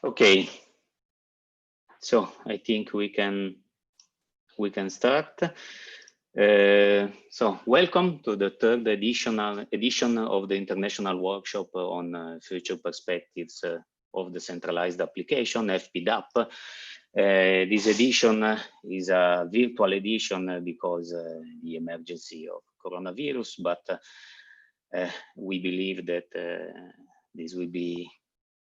Okay, so I think we can start. So welcome to the third edition of the International Workshop on Future Perspectives of Decentralized Application, FPDAPP. This edition is a virtual edition because the emergency of coronavirus, but we believe that this will be,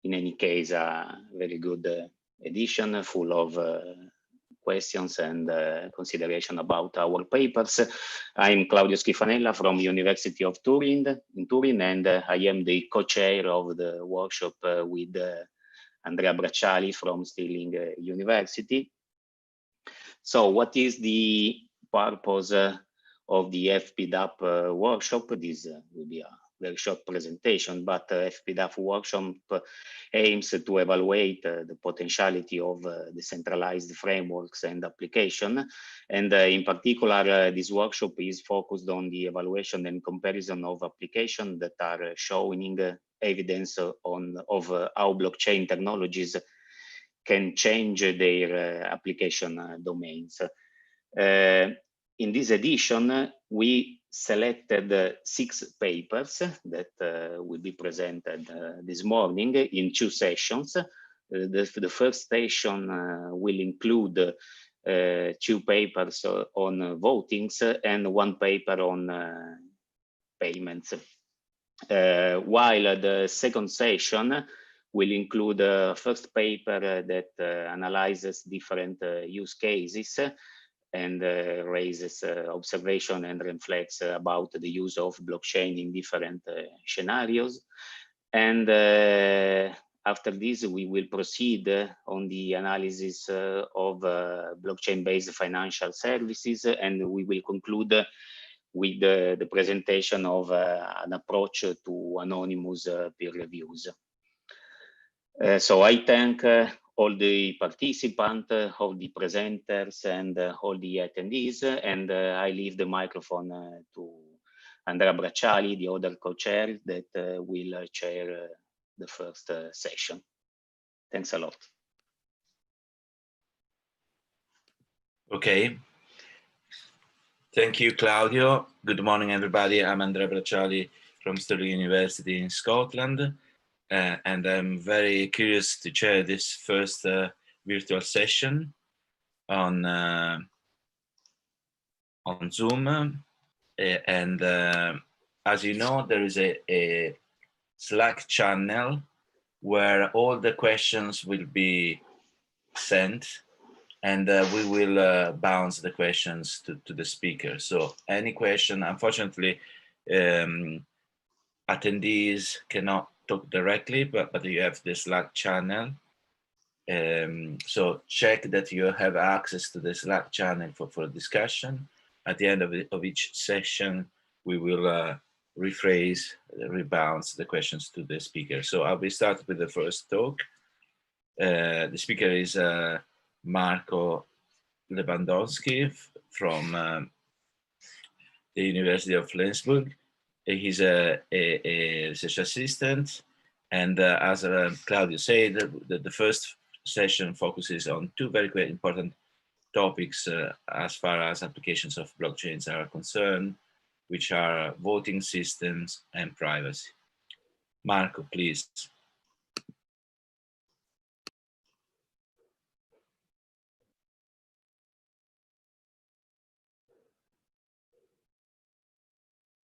in any case, a very good edition full of questions and consideration about our papers. I'm Claudio Schifanella from University of Turin, and I am the co-chair of the workshop with Andrea Bracciali from Stirling University. So what is the purpose of the FPDAPP workshop? This will be a very short presentation, but FPDAPP workshop aims to evaluate the potentiality of decentralized frameworks and application. And in particular, this workshop is focused on the evaluation and comparison of applications that are showing evidence of how blockchain technologies can change their application domains. In this edition, we selected 6 papers that will be presented this morning in 2 sessions. The first session will include 2 papers on votings and 1 paper on payments. While the second session will include a first paper that analyzes different use cases and raises observation and reflects about the use of blockchain in different scenarios. And after this, we will proceed on the analysis of blockchain-based financial services, and we will conclude with the presentation of an approach to anonymous peer reviews. So I thank all the participants, all the presenters, and all the attendees, and I leave the microphone to Andrea Bracciali, the other co-chair that will chair the first session. Thanks a lot. Okay. Thank you, Claudio. Good morning, everybody. I'm Andrea Bracciali from Stirling University in Scotland. And I'm very curious to chair this first virtual session on Zoom. And as you know, there is a Slack channel where all the questions will be sent, and we will bounce the questions to the speaker. So any question, unfortunately, attendees cannot talk directly, but you have the Slack channel. So check that you have access to the Slack channel for discussion. At the end of each session, we will rebounce the questions to the speaker. So I will start with the first talk. The speaker is Marco Lewandowsky from the University of Flensburg. He's a research assistant, and as Claudio said, the first session focuses on 2 very important topics as far as applications of blockchains are concerned, which are voting systems and privacy. Marco, please.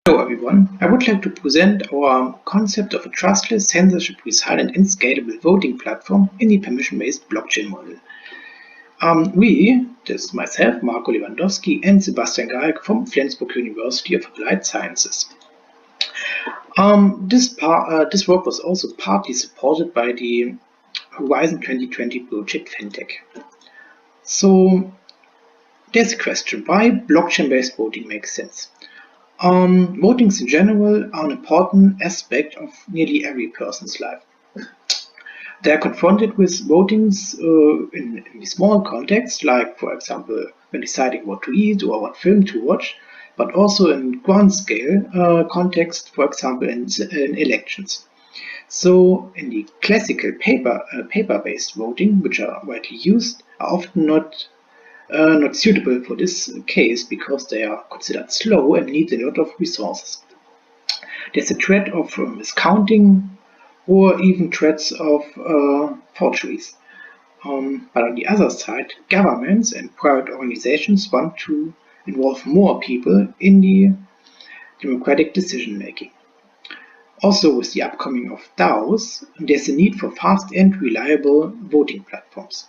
Hello everyone, I would like to present our concept of a trustless, censorship-resilient and scalable voting platform in the permission-based blockchain model. This is myself, Marco Lewandowsky, and Sebastian Gajek from Flensburg University of Applied Sciences. This work was also partly supported by the Horizon 2020 project FinTech. So there's a question, why blockchain-based voting makes sense? Votings in general are an important aspect of nearly every person's life. They are confronted with votings in the small context, like, for example, when deciding what to eat or what film to watch, but also in grand scale context, for example, in elections. So in the classical paper-based voting, which are widely used, are often not suitable for this case because they are considered slow and need a lot of resources. There's a threat of miscounting or even threats of forgeries. But on the other side, governments and private organizations want to involve more people in the democratic decision making. Also, with the upcoming of DAOs, there's a need for fast and reliable voting platforms.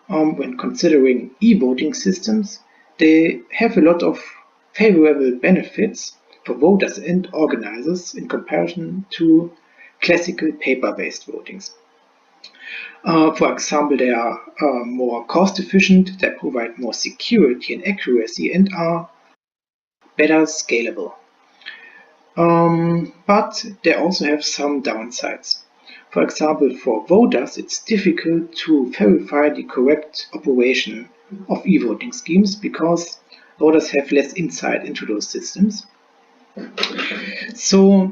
When considering e-voting systems, they have a lot of favorable benefits for voters and organizers in comparison to classical paper-based votings. For example, they are more cost efficient, they provide more security and accuracy, and are better scalable. But they also have some downsides. For example, for voters, it's difficult to verify the correct operation of e-voting schemes because voters have less insight into those systems. So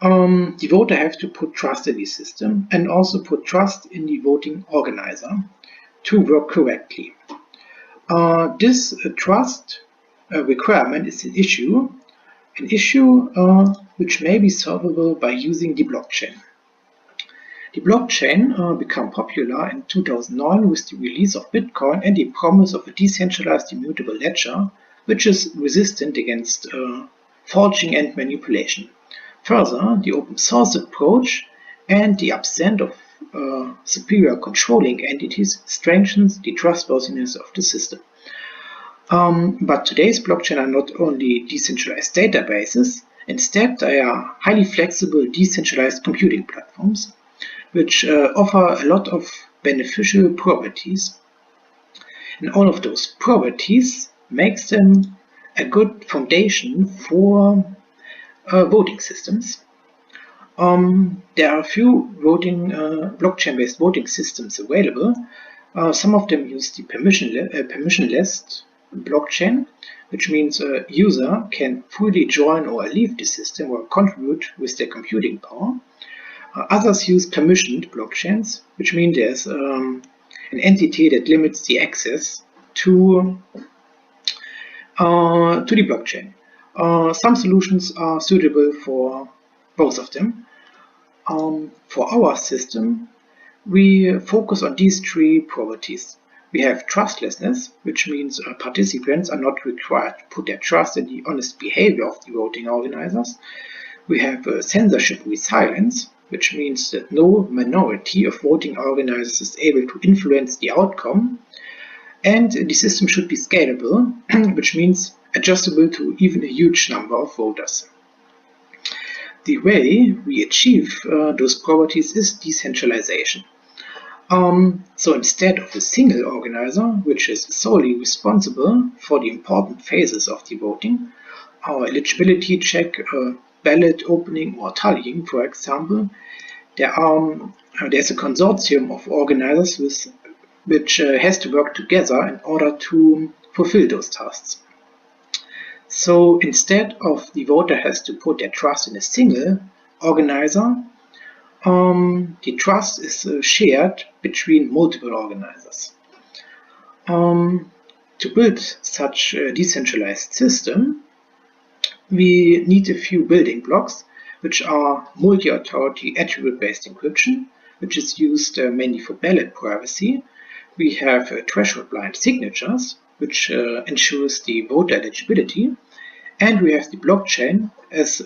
the voter has to put trust in the system and also put trust in the voting organizer to work correctly. This trust requirement is an issue which may be solvable by using the blockchain. The blockchain became popular in 2009 with the release of Bitcoin and the promise of a decentralized immutable ledger, which is resistant against forging and manipulation. Further, the open source approach and the absence of superior controlling entities strengthens the trustworthiness of the system. But today's blockchain are not only decentralized databases, instead they are highly flexible decentralized computing platforms, which offer a lot of beneficial properties. And all of those properties makes them a good foundation for voting systems. There are a few blockchain-based voting systems available. Some of them use the permissionless blockchain, which means a user can fully join or leave the system or contribute with their computing power. Others use permissioned blockchains, which means there's an entity that limits the access to the blockchain. Some solutions are suitable for both of them. For our system, we focus on these three properties. We have trustlessness, which means participants are not required to put their trust in the honest behavior of the voting organizers. We have censorship-resilience, which means that no minority of voting organizers is able to influence the outcome. And the system should be scalable, which means adjustable to even a huge number of voters. The way we achieve those properties is decentralization. So instead of a single organizer, which is solely responsible for the important phases of the voting, our eligibility check, ballot opening or tallying, for example, there's a consortium of organizers which has to work together in order to fulfill those tasks. So instead of the voter has to put their trust in a single organizer, the trust is shared between multiple organizers. To build such a decentralized system, we need a few building blocks, which are multi-authority attribute-based encryption, which is used mainly for ballot privacy. We have threshold blind signatures, which ensures the voter eligibility. And we have the blockchain as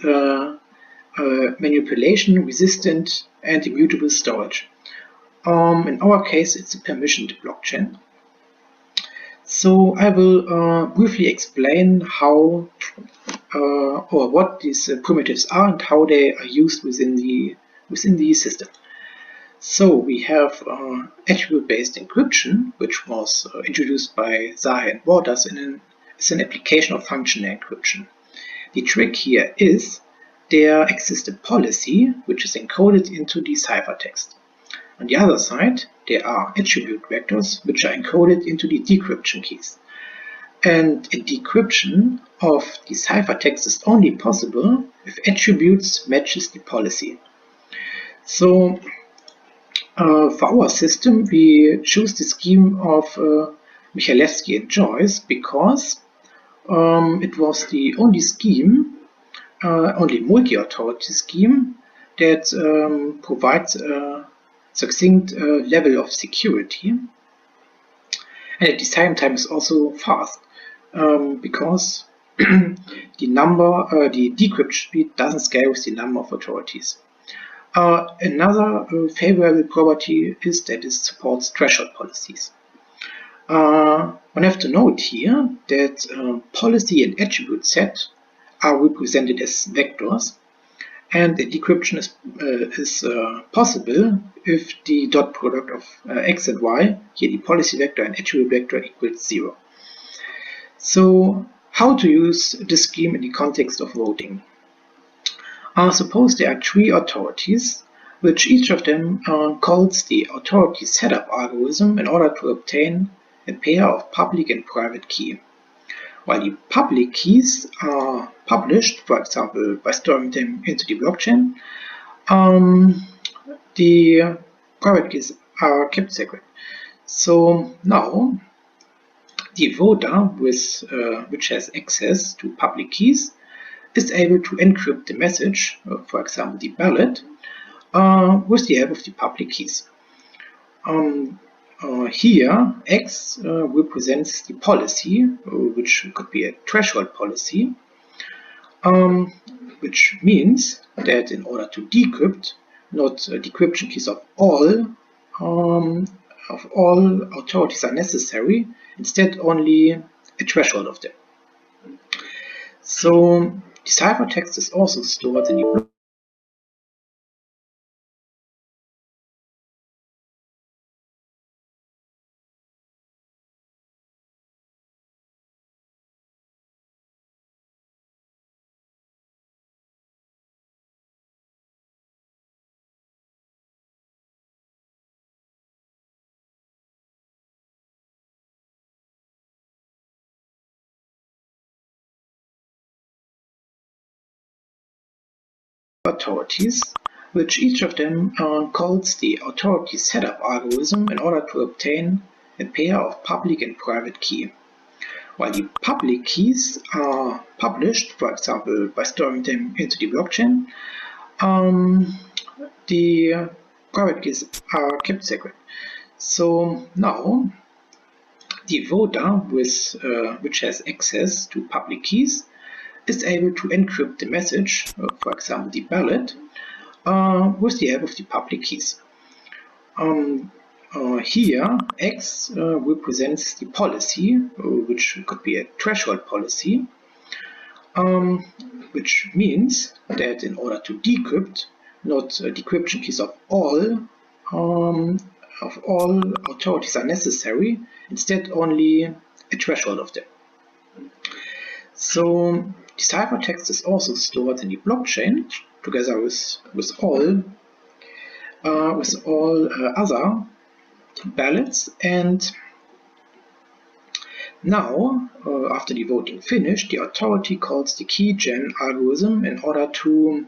manipulation resistant and immutable storage. In our case, it's a permissioned blockchain. So I will briefly explain how or what these primitives are and how they are used within the system. So we have attribute-based encryption, which was introduced by Zahe and Waters as an application of functional encryption. The trick here is there exists a policy which is encoded into the ciphertext. On the other side, there are attribute vectors which are encoded into the decryption keys. And a decryption of the ciphertext is only possible if attributes matches the policy. So for our system, we choose the scheme of Michele and Joyce because it was the only scheme, only multi-authority scheme that provides a succinct level of security, and at the same time is also fast because the decryption speed doesn't scale with the number of authorities. Another favorable property is that it supports threshold policies. One have to note here that policy and attribute set are represented as vectors, and the decryption is possible if the dot product of x and y, here the policy vector and attribute vector, equals 0. So how to use this scheme in the context of voting? Suppose there are 3 authorities, which each of them calls the authority setup algorithm in order to obtain a pair of public and private key. While the public keys are published, for example, by storing them into the blockchain, the private keys are kept secret. So now the voter which has access to public keys is able to encrypt the message, for example the ballot, with the help of the public keys. Here X represents the policy, which could be a threshold policy, which means that in order to decrypt, not decryption keys of all authorities are necessary, instead only a threshold of them. So the ciphertext is also stored in the authorities, which each of them calls the authority setup algorithm in order to obtain a pair of public and private key. While the public keys are published, for example, by storing them into the blockchain, the private keys are kept secret. So now the voter which has access to public keys is able to encrypt the message, for example the ballot, with the help of the public keys. Here X represents the policy, which could be a threshold policy, which means that in order to decrypt, not decryption keys of all authorities are necessary, instead only a threshold of them. So the ciphertext is also stored in the blockchain together with all other ballots, and now after the voting finished, the authority calls the keygen algorithm in order to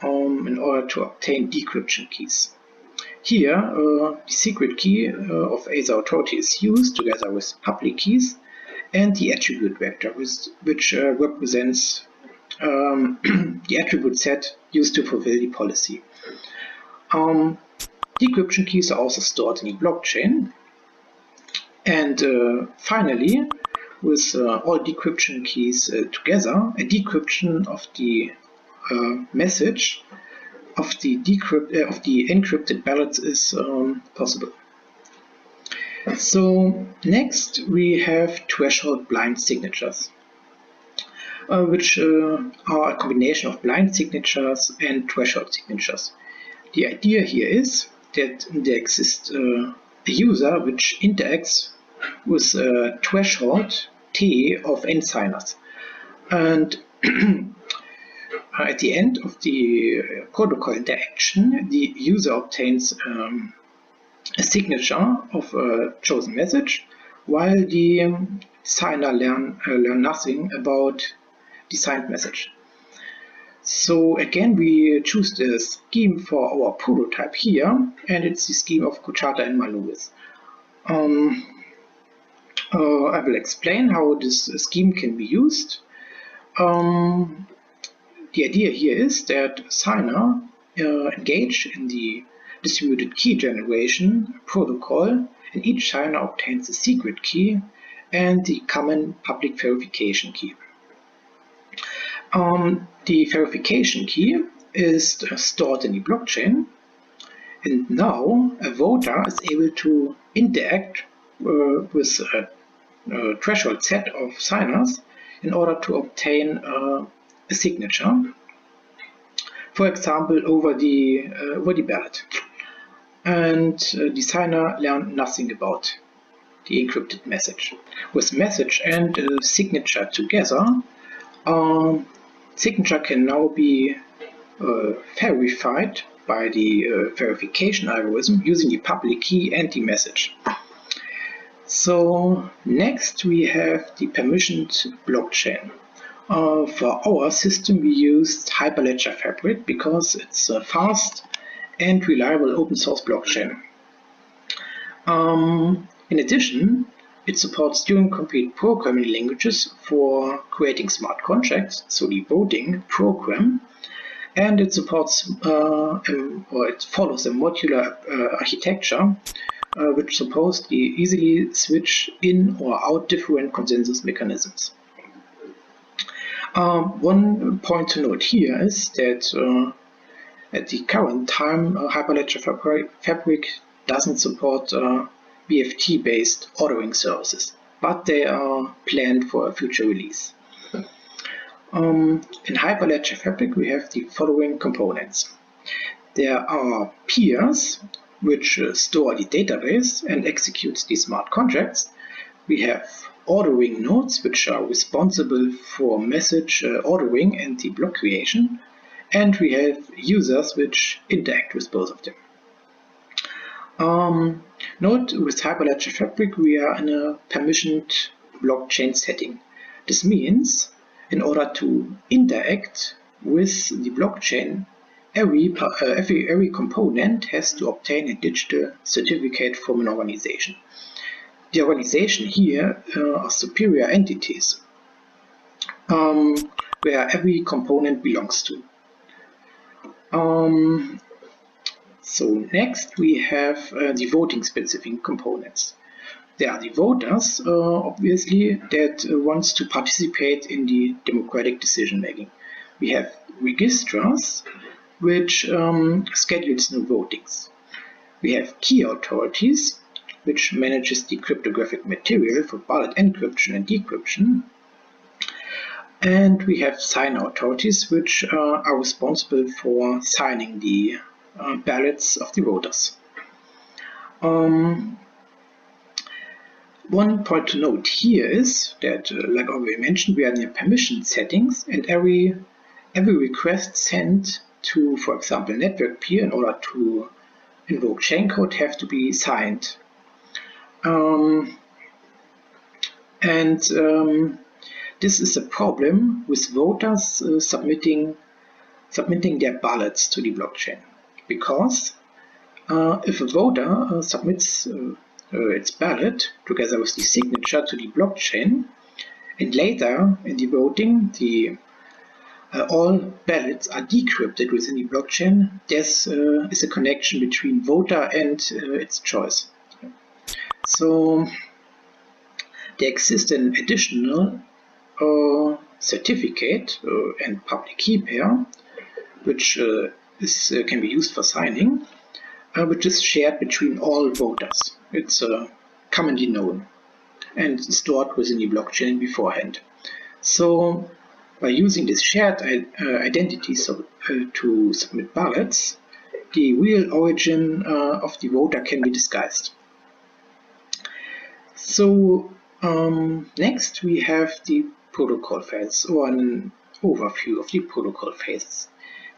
obtain decryption keys. Here the secret key of either authority is used together with public keys and the attribute vector, which represents the attribute set used to fulfill the policy. Decryption keys are also stored in the blockchain, and finally, with all decryption keys together, a decryption of the message of the encrypted ballots is possible. So next we have threshold blind signatures, which are a combination of blind signatures and threshold signatures. The idea here is that there exists a user which interacts with a threshold T of n signers, and at the end of the protocol interaction, the user obtains a signature of a chosen message, while the signer learn nothing about the signed message. So again, we choose the scheme for our prototype here, and it's the scheme of Cochata and Malouis. I will explain how this scheme can be used. The idea here is that signer engage in the distributed key generation protocol, and each signer obtains a secret key and the common public verification key. The verification key is stored in the blockchain, and now a voter is able to interact with a threshold set of signers in order to obtain a signature, for example, over the ballot. And the signer learned nothing about the encrypted message. With message and signature together, signature can now be verified by the verification algorithm using the public key and the message. So next we have the permissioned blockchain. For our system we used Hyperledger Fabric because it's a fast and reliable open source blockchain. In addition, it supports Turing-complete programming languages for creating smart contracts, so the voting program, and it supports or it follows a modular architecture which supports the easily switch in or out different consensus mechanisms. One point to note here is that at the current time, Hyperledger Fabric doesn't support BFT-based ordering services, but they are planned for a future release. In Hyperledger Fabric, we have the following components. There are peers, which store the database and execute the smart contracts. We have ordering nodes, which are responsible for message ordering and the block creation. And we have users, which interact with both of them. Note with Hyperledger Fabric, we are in a permissioned blockchain setting. This means in order to interact with the blockchain, every component has to obtain a digital certificate from an organization. The organization here are superior entities where every component belongs to. So next we have the voting specific components. There are the voters, obviously, that wants to participate in the democratic decision making. We have registrars, which schedules new votings. We have key authorities, which manages the cryptographic material for ballot encryption and decryption. And we have sign authorities, which are responsible for signing the ballots of the voters. One point to note here is that, like already mentioned, we are in the permission settings, and every request sent to, for example, network peer in order to invoke chain code have to be signed. This is a problem with voters submitting their ballots to the blockchain, because if a voter submits its ballot together with the signature to the blockchain, and later in the voting all ballots are decrypted within the blockchain, there is a connection between voter and its choice. So there exists an additional certificate and public key pair, which can be used for signing, which is shared between all voters. It's commonly known and stored within the blockchain beforehand. So by using this shared identity to submit ballots, the real origin of the voter can be disguised. So next we have the protocol phase, or an overview of the protocol phases.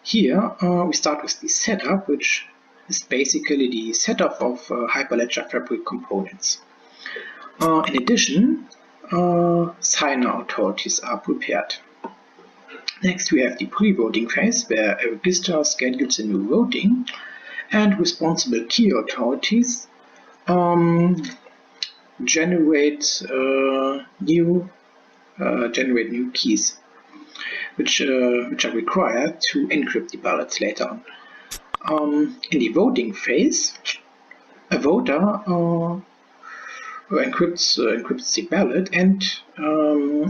Here we start with the setup, which is basically the setup of Hyperledger Fabric components. In addition, signer authorities are prepared. Next, we have the pre-voting phase, where a registrar schedules a new voting, and responsible key authorities generate new keys, which are required to encrypt the ballots later on. In the voting phase, a voter encrypts the ballot and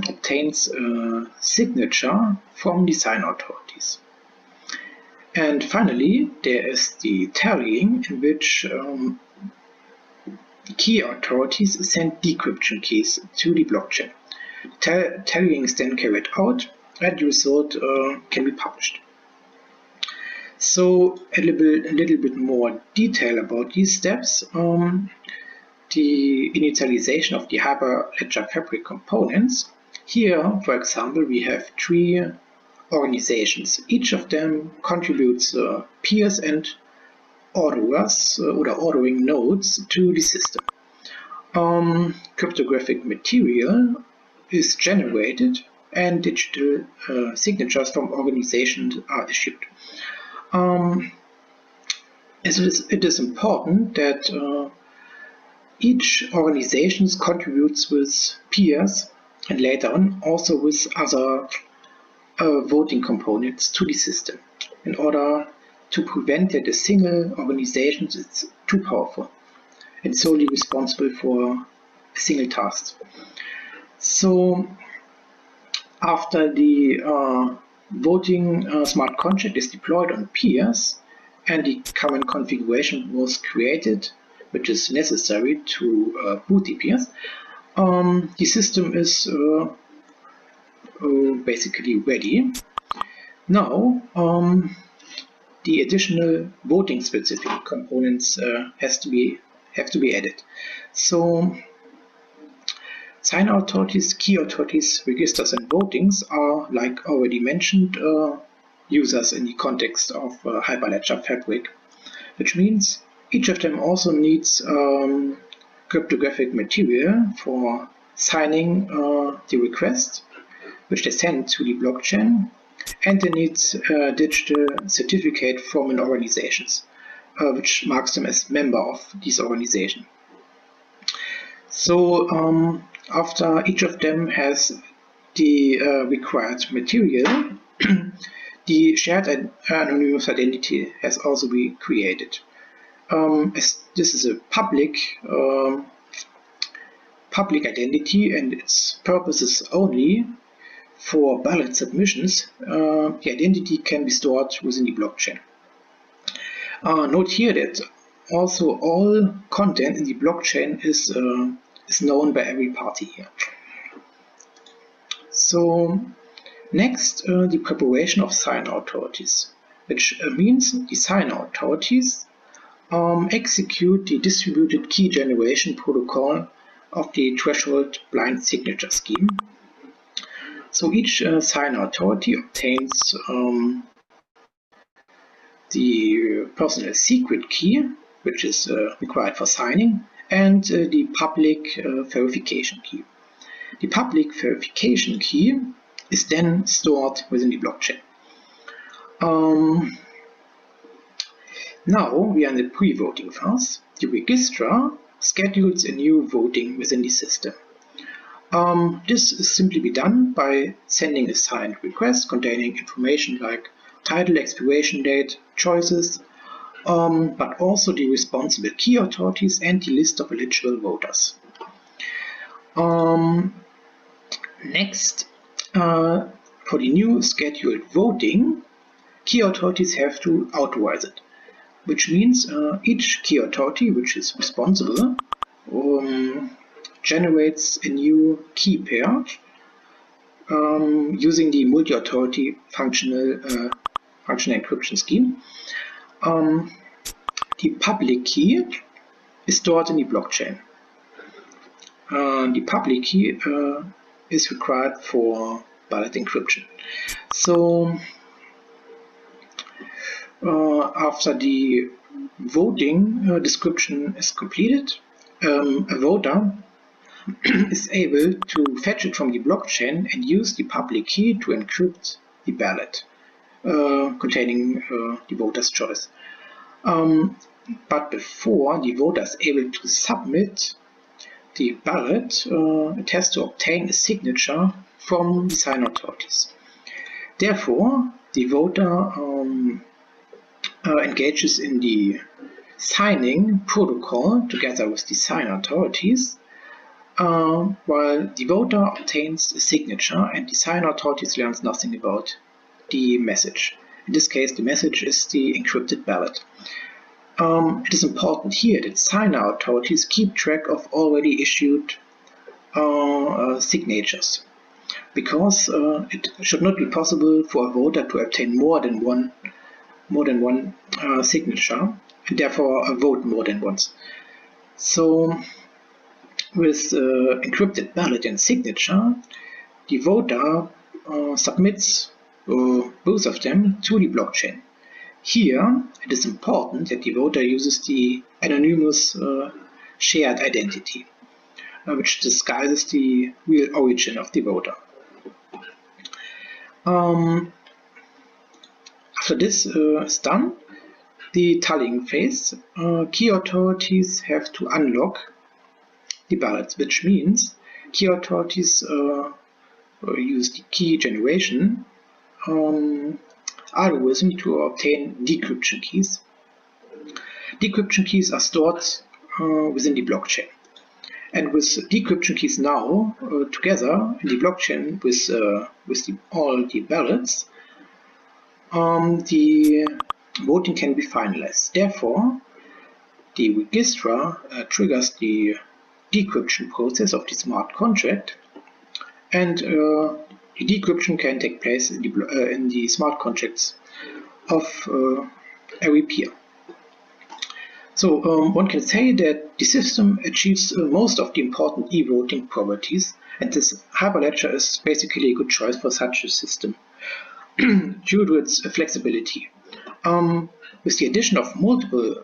obtains a signature from the sign authorities. And finally, there is the tallying, in which the key authorities send decryption keys to the blockchain. Tallying is then carried out, and the result can be published. So a little bit more detail about these steps. The initialization of the Hyperledger Fabric components. Here, for example, we have 3 organizations. Each of them contributes peers and orderers or ordering nodes to the system. Cryptographic material is generated and digital signatures from organizations are issued. It is important that each organization contributes with peers and later on also with other voting components to the system, in order to prevent that a single organization is too powerful and solely responsible for a single task. So after the voting smart contract is deployed on peers and the current configuration was created, which is necessary to boot the peers, the system is basically ready. Now the additional voting specific components have to be added. So sign authorities, key authorities, registers and votings are, like already mentioned, users in the context of Hyperledger Fabric, which means each of them also needs cryptographic material for signing the request, which they send to the blockchain, and they need a digital certificate from an organization, which marks them as member of this organization. So after each of them has the required material, the shared anonymous identity has also been created. As this is a public identity and its purpose is only for ballot submissions, the identity can be stored within the blockchain. Note here that also all content in the blockchain is known by every party here. So next, the preparation of sign authorities, which means the sign authorities execute the distributed key generation protocol of the threshold blind signature scheme. So each sign authority obtains the personal secret key, which is required for signing, and the public verification key. The public verification key is then stored within the blockchain. Now we are in the pre-voting phase. The registrar schedules a new voting within the system. This is simply be done by sending a signed request containing information like title, expiration date, choices, but also the responsible key authorities and the list of eligible voters. Next, for the new scheduled voting, key authorities have to authorize it, which means each key authority which is responsible generates a new key pair using the multi-authority functional encryption scheme. The public key is stored in the blockchain. The public key is required for ballot encryption. So after the voting description is completed, a voter is able to fetch it from the blockchain and use the public key to encrypt the ballot containing the voter's choice. But before the voter is able to submit the ballot, it has to obtain a signature from the sign authorities. Therefore, the voter engages in the signing protocol together with the sign authorities, while the voter obtains a signature and the sign authorities learns nothing about the message. In this case, the message is the encrypted ballot. It is important here that signer authorities keep track of already issued signatures, because it should not be possible for a voter to obtain more than one signature, and therefore vote more than once. So, with encrypted ballot and signature, the voter submits both of them to the blockchain. Here, it is important that the voter uses the anonymous shared identity, which disguises the real origin of the voter. After this is done, the tallying phase, key authorities have to unlock the ballots, which means key authorities use the key generation algorithm to obtain decryption keys. Decryption keys are stored within the blockchain. And with decryption keys now together in the blockchain with all the ballots, the voting can be finalized. Therefore, the registrar triggers the decryption process of the smart contract, and the decryption can take place in the smart contracts of every peer. So one can say that the system achieves most of the important e-voting properties, and this Hyperledger is basically a good choice for such a system due to its flexibility. With the addition of multiple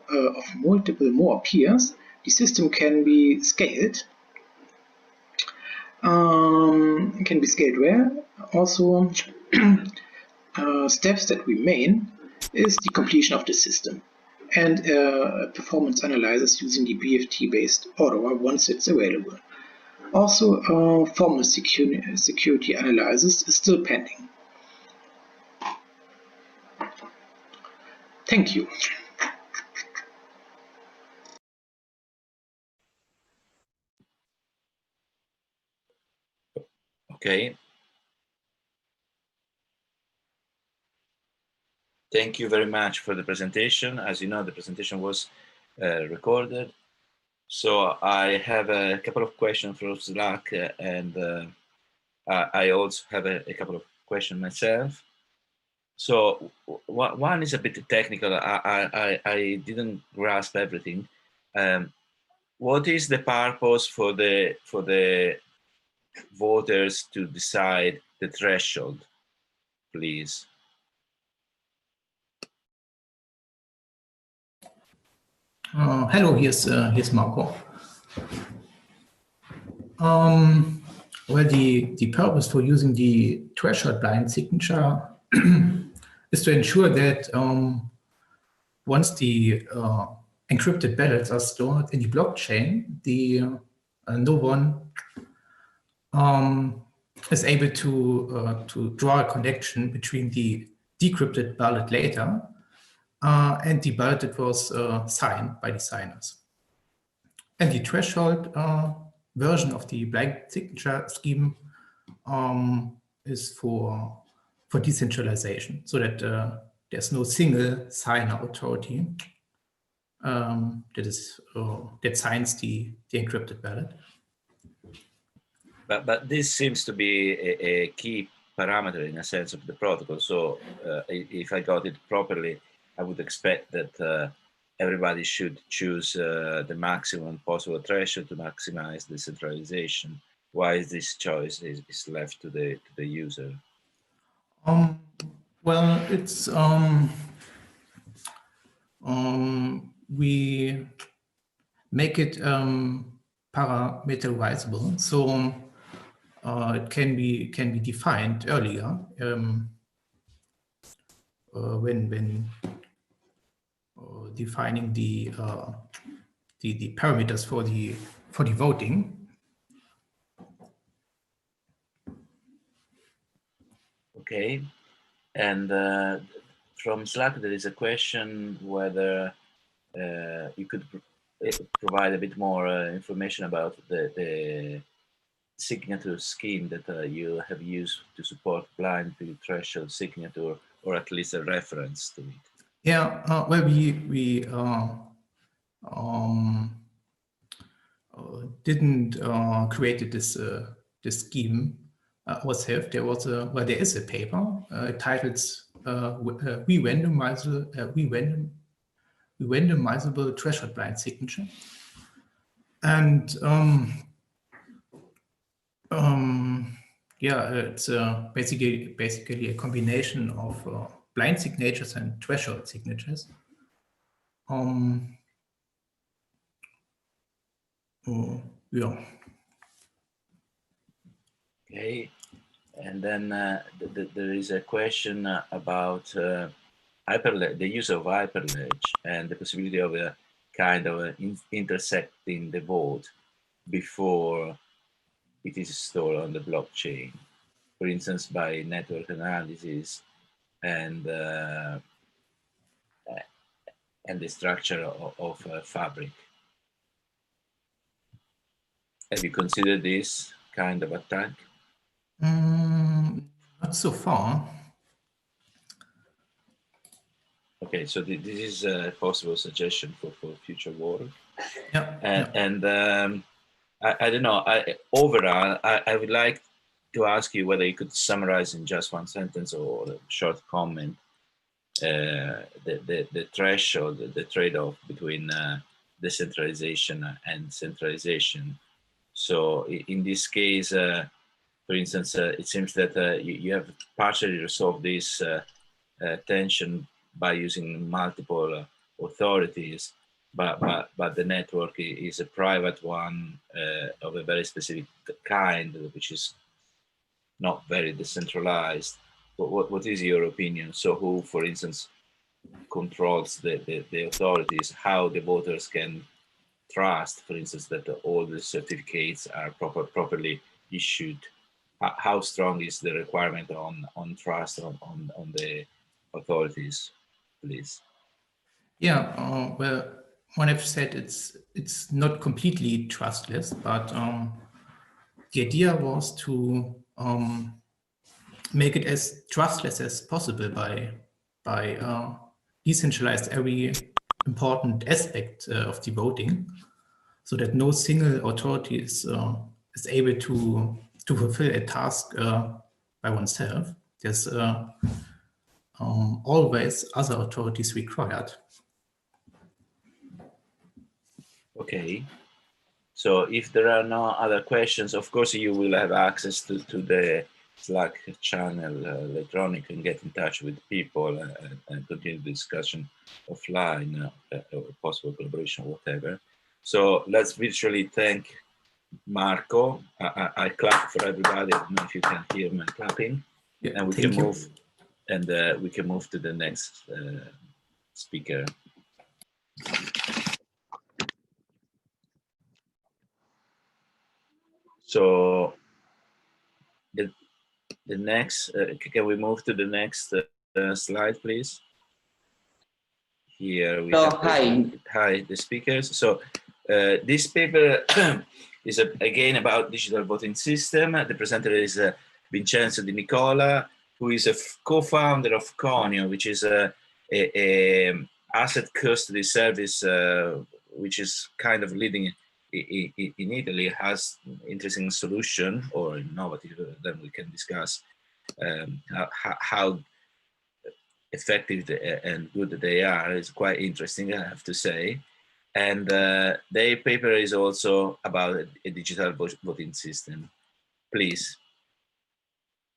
more peers, the system can be scaled. Well. Also, steps that remain is the completion of the system and performance analysis using the BFT-based order once it's available. Also, formal security analysis is still pending. Thank you. Okay. Thank you very much for the presentation. As you know, the presentation was recorded. So I have a couple of questions from Slack, and I also have a couple of questions myself. So one is a bit technical. I didn't grasp everything. What is the purpose for the voters to decide the threshold, please? Hello, here's Marco. Well, the purpose for using the threshold blind signature is to ensure that once the encrypted ballots are stored in the blockchain, no one is able to draw a connection between the decrypted ballot later and the ballot that was signed by the signers. And the threshold version of the blind signature scheme is for decentralization, so that there's no single signer authority that signs the encrypted ballot. But this seems to be a key parameter in a sense of the protocol. So if I got it properly, I would expect that everybody should choose the maximum possible threshold to maximize the centralization. Why is this choice is left to the user? Well, it's we make it parameterizable, so it can be defined earlier. when defining the parameters for the voting. Okay, and from Slack there is a question whether you could provide a bit more information about the signature scheme that you have used to support blind threshold signature, or at least a reference to it. Yeah, well, we didn't create this scheme ourselves. There was there is a paper titled randomizable threshold blind signature, and yeah, it's basically a combination of blind signatures and threshold signatures. Yeah. Okay, and then there is a question about the use of hyperledge and the possibility of a kind of intersecting the vote before it is stored on the blockchain, for instance, by network analysis and the structure of a fabric. Have you considered this kind of attack? Not so far. Okay, so this is a possible suggestion for future work. Yeah. And I don't know. Overall, I would like to ask you whether you could summarize in just one sentence or a short comment the threshold, the trade-off between decentralization and centralization. So in this case, for instance, it seems that you have partially resolved this tension by using multiple authorities, but the network is a private one of a very specific kind, which is not very decentralized. What is your opinion? So who, for instance, controls the authorities, how the voters can trust, for instance, that all the certificates are properly issued? How strong is the requirement on trust on the authorities, please? Yeah, well, one have said it's not completely trustless, but the idea was to make it as trustless as possible by decentralize every important aspect of the voting, so that no single authority is able to fulfill a task by oneself. There's always other authorities required. Okay. So if there are no other questions, of course, you will have access to the Slack channel electronic and get in touch with people and continue the discussion offline, or possible collaboration, whatever. So let's virtually thank Marco. I clap for everybody. I don't know if you can hear my clapping. Yeah, and we can move, and we can move to the next speaker. So the next, can we move to the next slide, please? Here we have the speakers. So this paper is again about digital voting system. The presenter is Vincenzo Di Nicola, who is a co-founder of Conio, which is a asset custody service, which is kind of leading in Italy, has interesting solution or innovative that we can discuss how effective and good they are. It's quite interesting, I have to say. And their paper is also about a digital voting system. Please.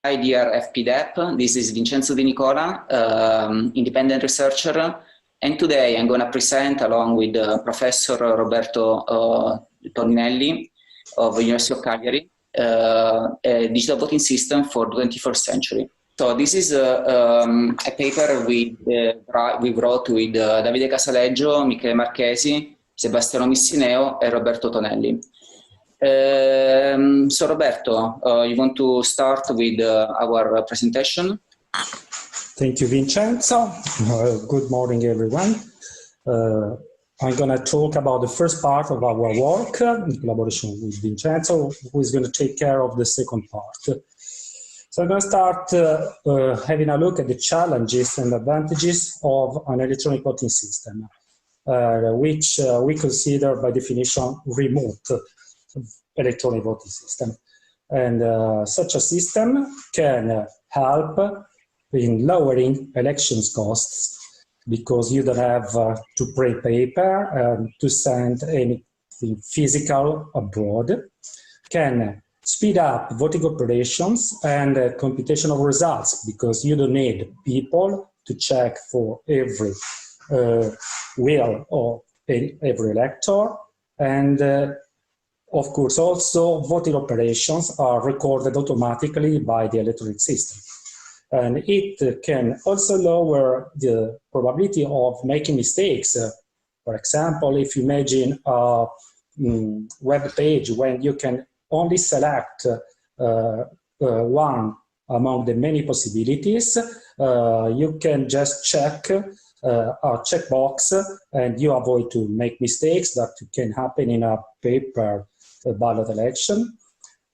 Hi, dear FPDAPP'. This is Vincenzo Di Nicola, independent researcher. And today I'm going to present, along with Professor Roberto Tonelli of the University of Cagliari, a digital voting system for the 21st century. So this is a paper we wrote with Davide Casaleggio, Michele Marchesi, Sebastiano Missineo, and Roberto Tonelli. So Roberto, you want to start with our presentation? Thank you, Vincenzo. Good morning, everyone. I'm going to talk about the first part of our work in collaboration with Vincenzo, who is going to take care of the second part. So I'm going to start having a look at the challenges and advantages of an electronic voting system, which we consider by definition remote electronic voting system. And such a system can help in lowering elections costs because you don't have to print paper to send anything physical abroad, can speed up voting operations and computational results because you don't need people to check for every will of every elector. And of course, also voting operations are recorded automatically by the electronic system. And it can also lower the probability of making mistakes. For example, if you imagine a web page when you can only select one among the many possibilities, you can just check a checkbox and you avoid to make mistakes that can happen in a paper ballot election.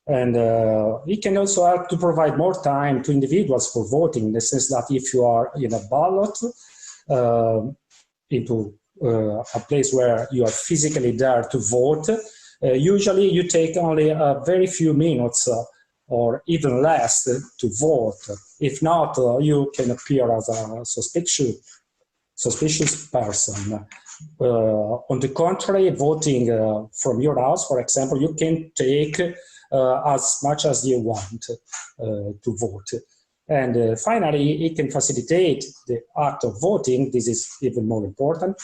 And it can also help to provide more time to individuals for voting, in the sense that if you are in a ballot into a place where you are physically there to vote, usually you take only a very few minutes or even less to vote. If not, you can appear as a suspicious person. On the contrary, voting from your house, for example, you can take as much as you want to vote. And finally, it can facilitate the act of voting. This is even more important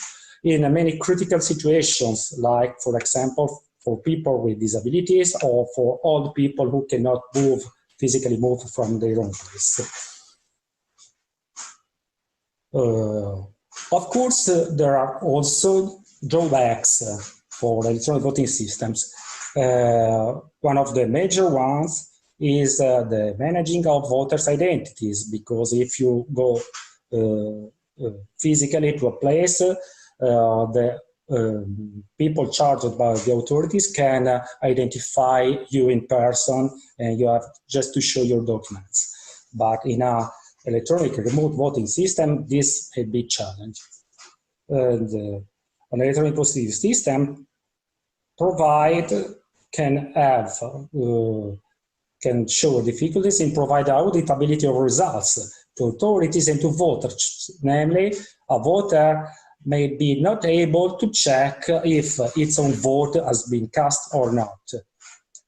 in many critical situations, like, for example, for people with disabilities or for old people who cannot physically move from their own place. Of course, there are also drawbacks for electronic voting systems. One of the major ones is the managing of voters' identities, because if you go physically to a place, the people charged by the authorities can identify you in person, and you have just to show your documents. But in an electronic remote voting system, this may be challenging. And an electronic voting system can show difficulties in providing auditability of results to authorities and to voters. Namely, a voter may be not able to check if its own vote has been cast or not.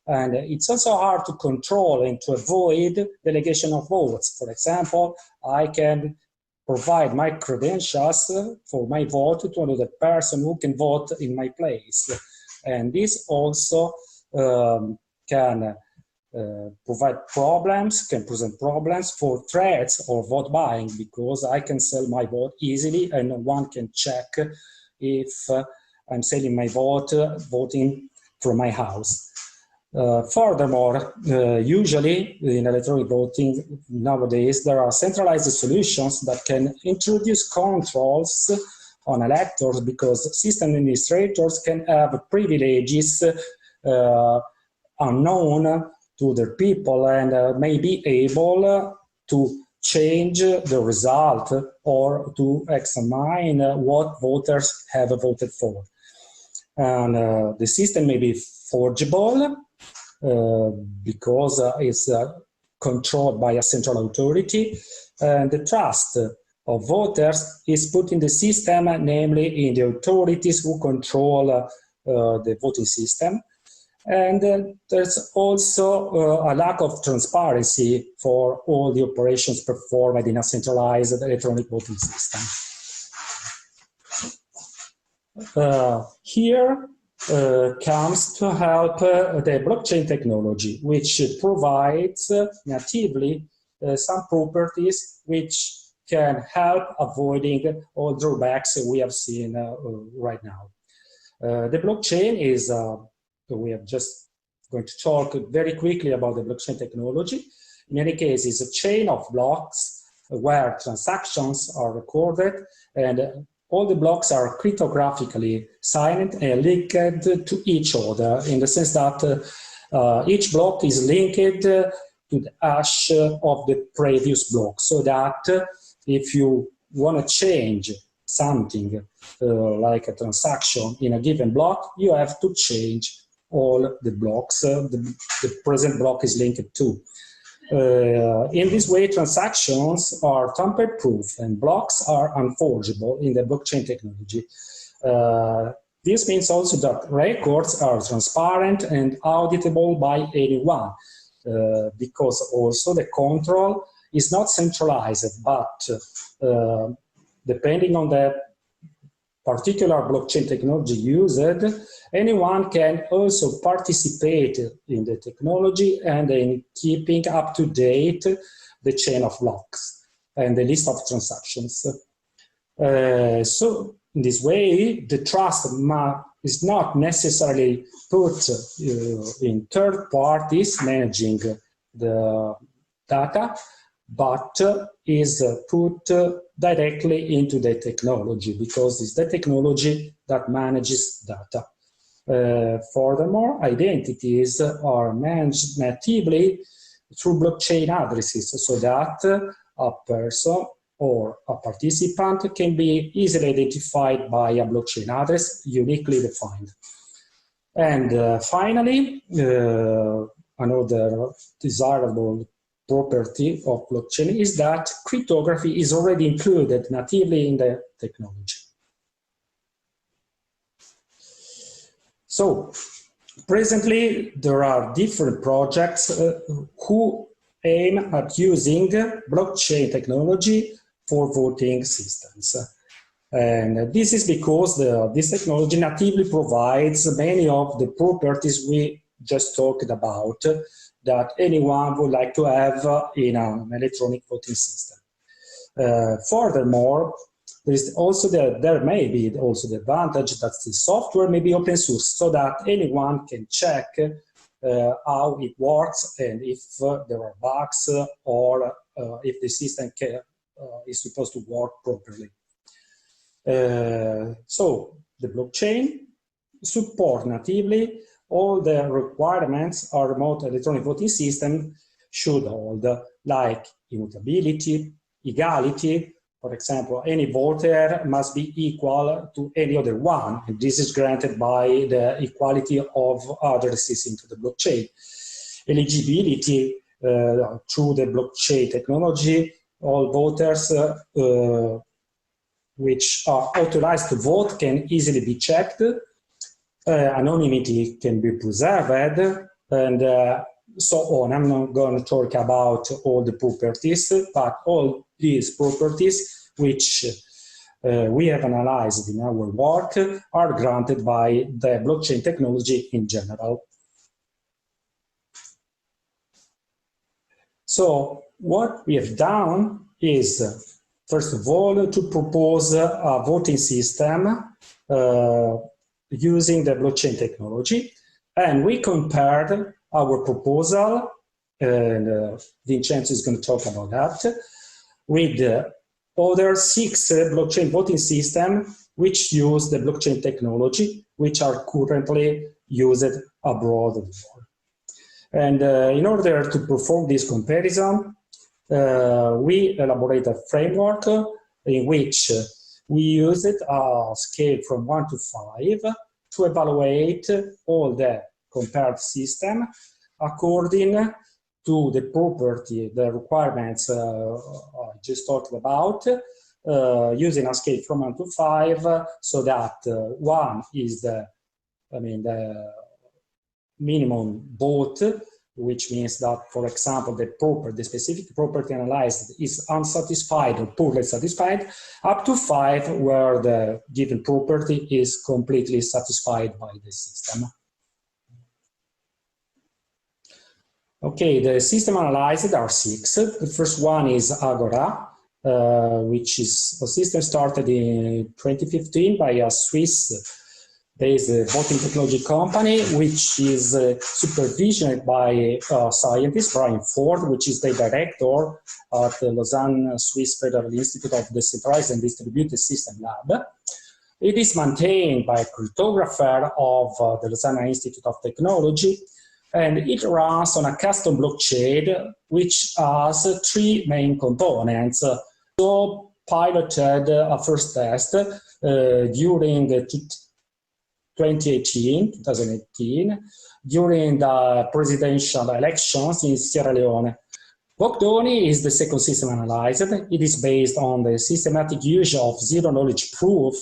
And it's also hard to control and to avoid delegation of votes. For example, I can provide my credentials for my vote to another person who can vote in my place. And this also can present problems for threats or vote buying, because I can sell my vote easily and no one can check if I'm selling my vote voting from my house. Furthermore, usually in electronic voting nowadays, there are centralized solutions that can introduce controls on electors, because system administrators can have privileges unknown to their people and may be able to change the result or to examine what voters have voted for. And the system may be forgeable because it's controlled by a central authority, and the trust of voters is put in the system, namely in the authorities who control the voting system. And there's also a lack of transparency for all the operations performed in a centralized electronic voting system. Here comes to help the blockchain technology, which provides natively some properties which can help avoiding all drawbacks we have seen right now. The blockchain is, we are just going to talk very quickly about the blockchain technology. In any case, it's a chain of blocks where transactions are recorded, and all the blocks are cryptographically signed and linked to each other, in the sense that each block is linked to the hash of the previous block, so that if you want to change something like a transaction in a given block, you have to change all the blocks the present block is linked to. In this way, transactions are tamper-proof and blocks are unforgeable in the blockchain technology. This means also that records are transparent and auditable by anyone, because also the control is not centralized, but depending on the particular blockchain technology used, anyone can also participate in the technology and in keeping up to date the chain of blocks and the list of transactions. So in this way, the trust is not necessarily put in third parties managing the data, but is put directly into the technology, because it's the technology that manages data. Furthermore, identities are managed natively through blockchain addresses, so that a person or a participant can be easily identified by a blockchain address uniquely defined. And finally, another desirable property of blockchain is that cryptography is already included natively in the technology. So, presently, there are different projects who aim at using blockchain technology for voting systems. And this is because this technology natively provides many of the properties we just talked about that anyone would like to have in an electronic voting system. Furthermore, there may be also the advantage that the software may be open source, so that anyone can check how it works and if there are bugs or if the system is supposed to work properly. So the blockchain supports natively all the requirements a remote electronic voting system should hold, like immutability, equality. For example, any voter must be equal to any other one, and this is granted by the equality of addresses into the blockchain. Eligibility through the blockchain technology, all voters which are authorized to vote can easily be checked. Anonymity can be preserved, and so on. I'm not going to talk about all the properties, but all these properties which we have analyzed in our work are granted by the blockchain technology in general. So what we have done is, first of all, to propose a voting system using the blockchain technology, and we compared our proposal, and Vincenzo is going to talk about that, with other 6 blockchain voting systems which use the blockchain technology, which are currently used abroad. And in order to perform this comparison, we elaborate a framework in which we used a scale from 1 to 5 to evaluate all the compared system according to the property, the requirements I just talked about, using a scale from 1 to 5, so that 1 is the minimum vote, which means that, for example, the specific property analyzed is unsatisfied or poorly satisfied, up to 5 where the given property is completely satisfied by the system. Okay, the system analyzed are 6. The first one is Agora, which is a system started in 2015 by a Swiss-based voting technology company, which is supervisioned by scientist Brian Ford, which is the director at the Lausanne Swiss Federal Institute of Decentralized and Distributed System Lab. It is maintained by a cryptographer of the Lausanne Institute of Technology, and it runs on a custom blockchain which has 3 main components. So piloted a first test during 2018, during the presidential elections in Sierra Leone. Bogdoni is the second system analyzed. It is based on the systematic use of zero-knowledge proof,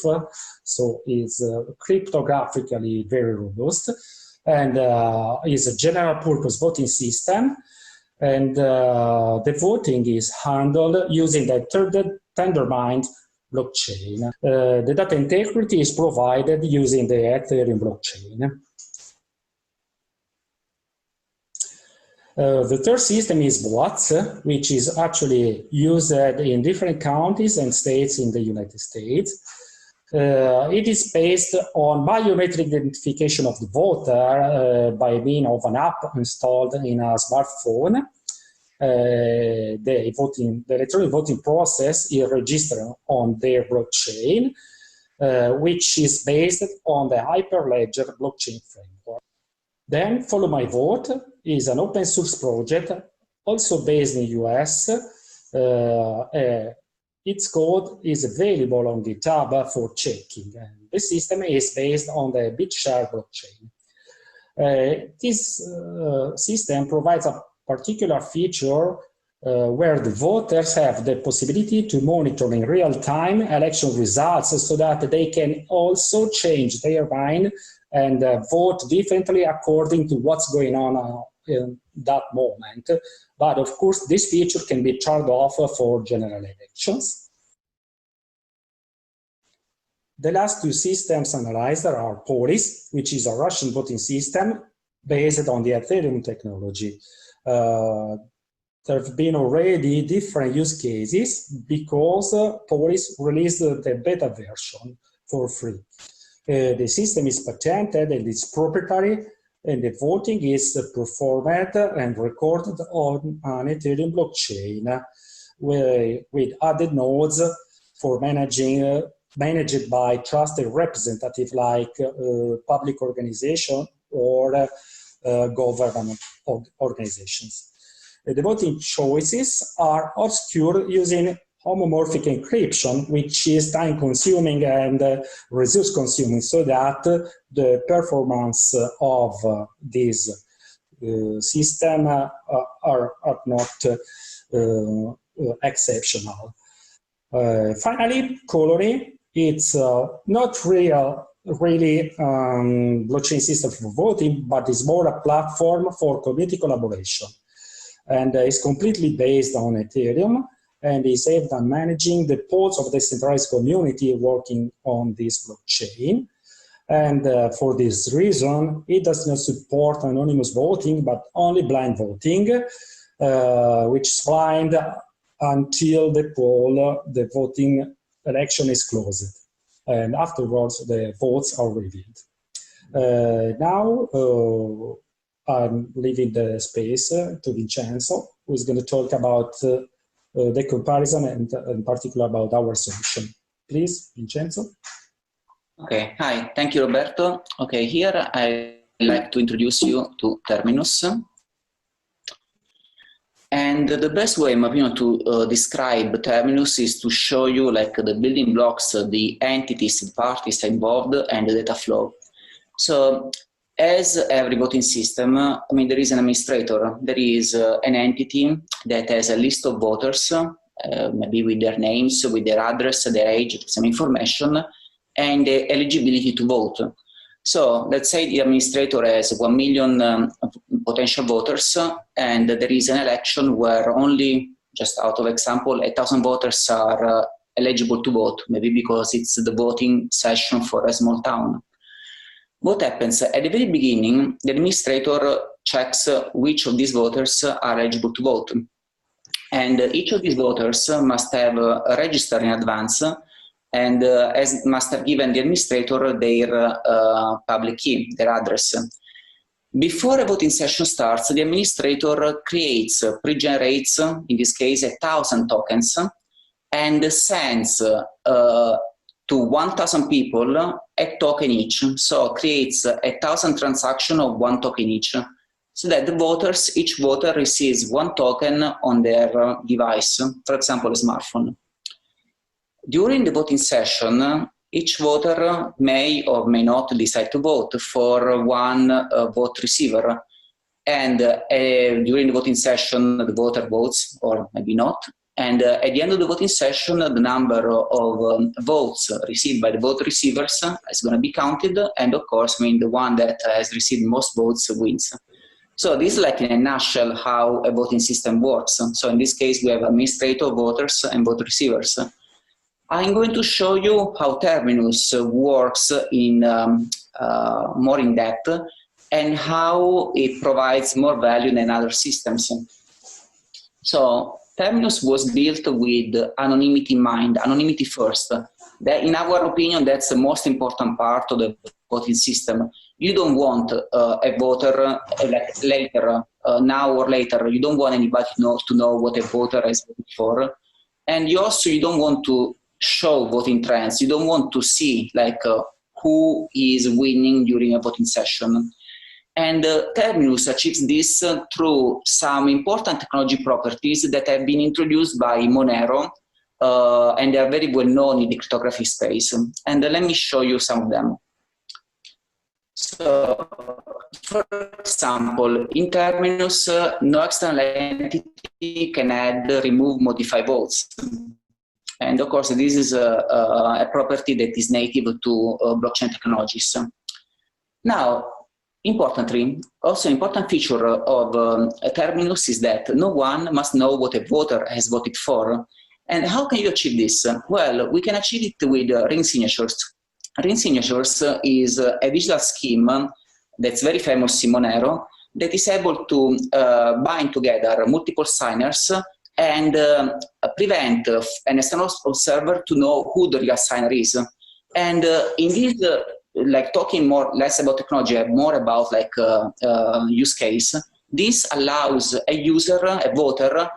so it's cryptographically very robust, and is a general-purpose voting system. And the voting is handled using the Tendermint blockchain. The data integrity is provided using the Ethereum blockchain. The third system is BOATS, which is actually used in different counties and states in the United States. It is based on biometric identification of the voter by means of an app installed in a smartphone. The electronic voting process is registered on their blockchain, which is based on the Hyperledger blockchain framework. Then Follow My Vote is an open source project, also based in the US. Its code is available on GitHub for checking. And the system is based on the BitShare blockchain. This system provides a particular feature where the voters have the possibility to monitor in real time election results so that they can also change their mind and vote differently according to what's going on in that moment. But of course, this feature can be turned off for general elections. The last 2 systems analyzed are Polis, which is a Russian voting system based on the Ethereum technology. There have been already different use cases because Polis released the beta version for free. The system is patented and it's proprietary, and the voting is performed and recorded on an Ethereum blockchain with added nodes for managed by trusted representatives like public organization or government organizations. The voting choices are obscured using homomorphic encryption, which is time-consuming and resource-consuming, so that the performance of this system are not exceptional. Finally, Colony, it's not really blockchain system for voting, but it's more a platform for community collaboration. And it's completely based on Ethereum, and is aimed at managing the pods of the decentralized community working on this blockchain. And for this reason, it does not support anonymous voting, but only blind voting, which is blind until the voting election is closed. And afterwards, the votes are revealed. Now, I'm leaving the space to Vincenzo, who is going to talk about the comparison and in particular about our solution. Please, Vincenzo. Okay, hi, thank you, Roberto. Okay, here I'd like to introduce you to Terminus. And the best way, in my opinion, to describe Terminus is to show you like the building blocks, the entities, the parties involved, and the data flow. So, as every voting system, I mean, there is an administrator. There is an entity that has a list of voters, maybe with their names, with their address, their age, some information, and the eligibility to vote. So let's say the administrator has 1 million potential voters, and there is an election where only, just out of example, 1,000 voters are eligible to vote, maybe because it's the voting session for a small town. what happens? At the very beginning, the administrator checks which of these voters are eligible to vote. And each of these voters must have registered in advance and must have given the administrator their public key, their address. Before a voting session starts, the administrator pre-generates, in this case, 1,000 tokens and sends to 1,000 people a token each. So creates 1,000 transactions of 1 token each, so that the voters, each voter receives 1 token on their device, for example, a smartphone. During the voting session, each voter may or may not decide to vote for 1 vote receiver. And during the voting session, the voter votes, or maybe not. And at the end of the voting session, the number of votes received by the vote receivers is going to be counted. And of course, the one that has received most votes wins. So this is like in a nutshell how a voting system works. So in this case, we have administrator, voters, and vote receivers. I'm going to show you how Terminus works in more in depth and how it provides more value than other systems. So Terminus was built with anonymity in mind, anonymity first. That, in our opinion, that's the most important part of the voting system. You don't want a voter later, now or later, you don't want anybody to know what a voter has voted for. And you don't want to show voting trends. You don't want to see who is winning during a voting session. And Terminus achieves this through some important technology properties that have been introduced by Monero, and they are very well known in the cryptography space. And let me show you some of them. So, for example, in Terminus, no external entity can add, remove, modify votes. And of course, this is a property that is native to blockchain technologies. Now, importantly, also an important feature of Terminus is that no one must know what a voter has voted for. And how can you achieve this? Well, we can achieve it with ring signatures. Ring signatures is a digital scheme that's very famous in Monero that is able to bind together multiple signers and prevent an external observer to know who the real signer is. And in this, talking less about technology, more about use case, this allows a user, a voter,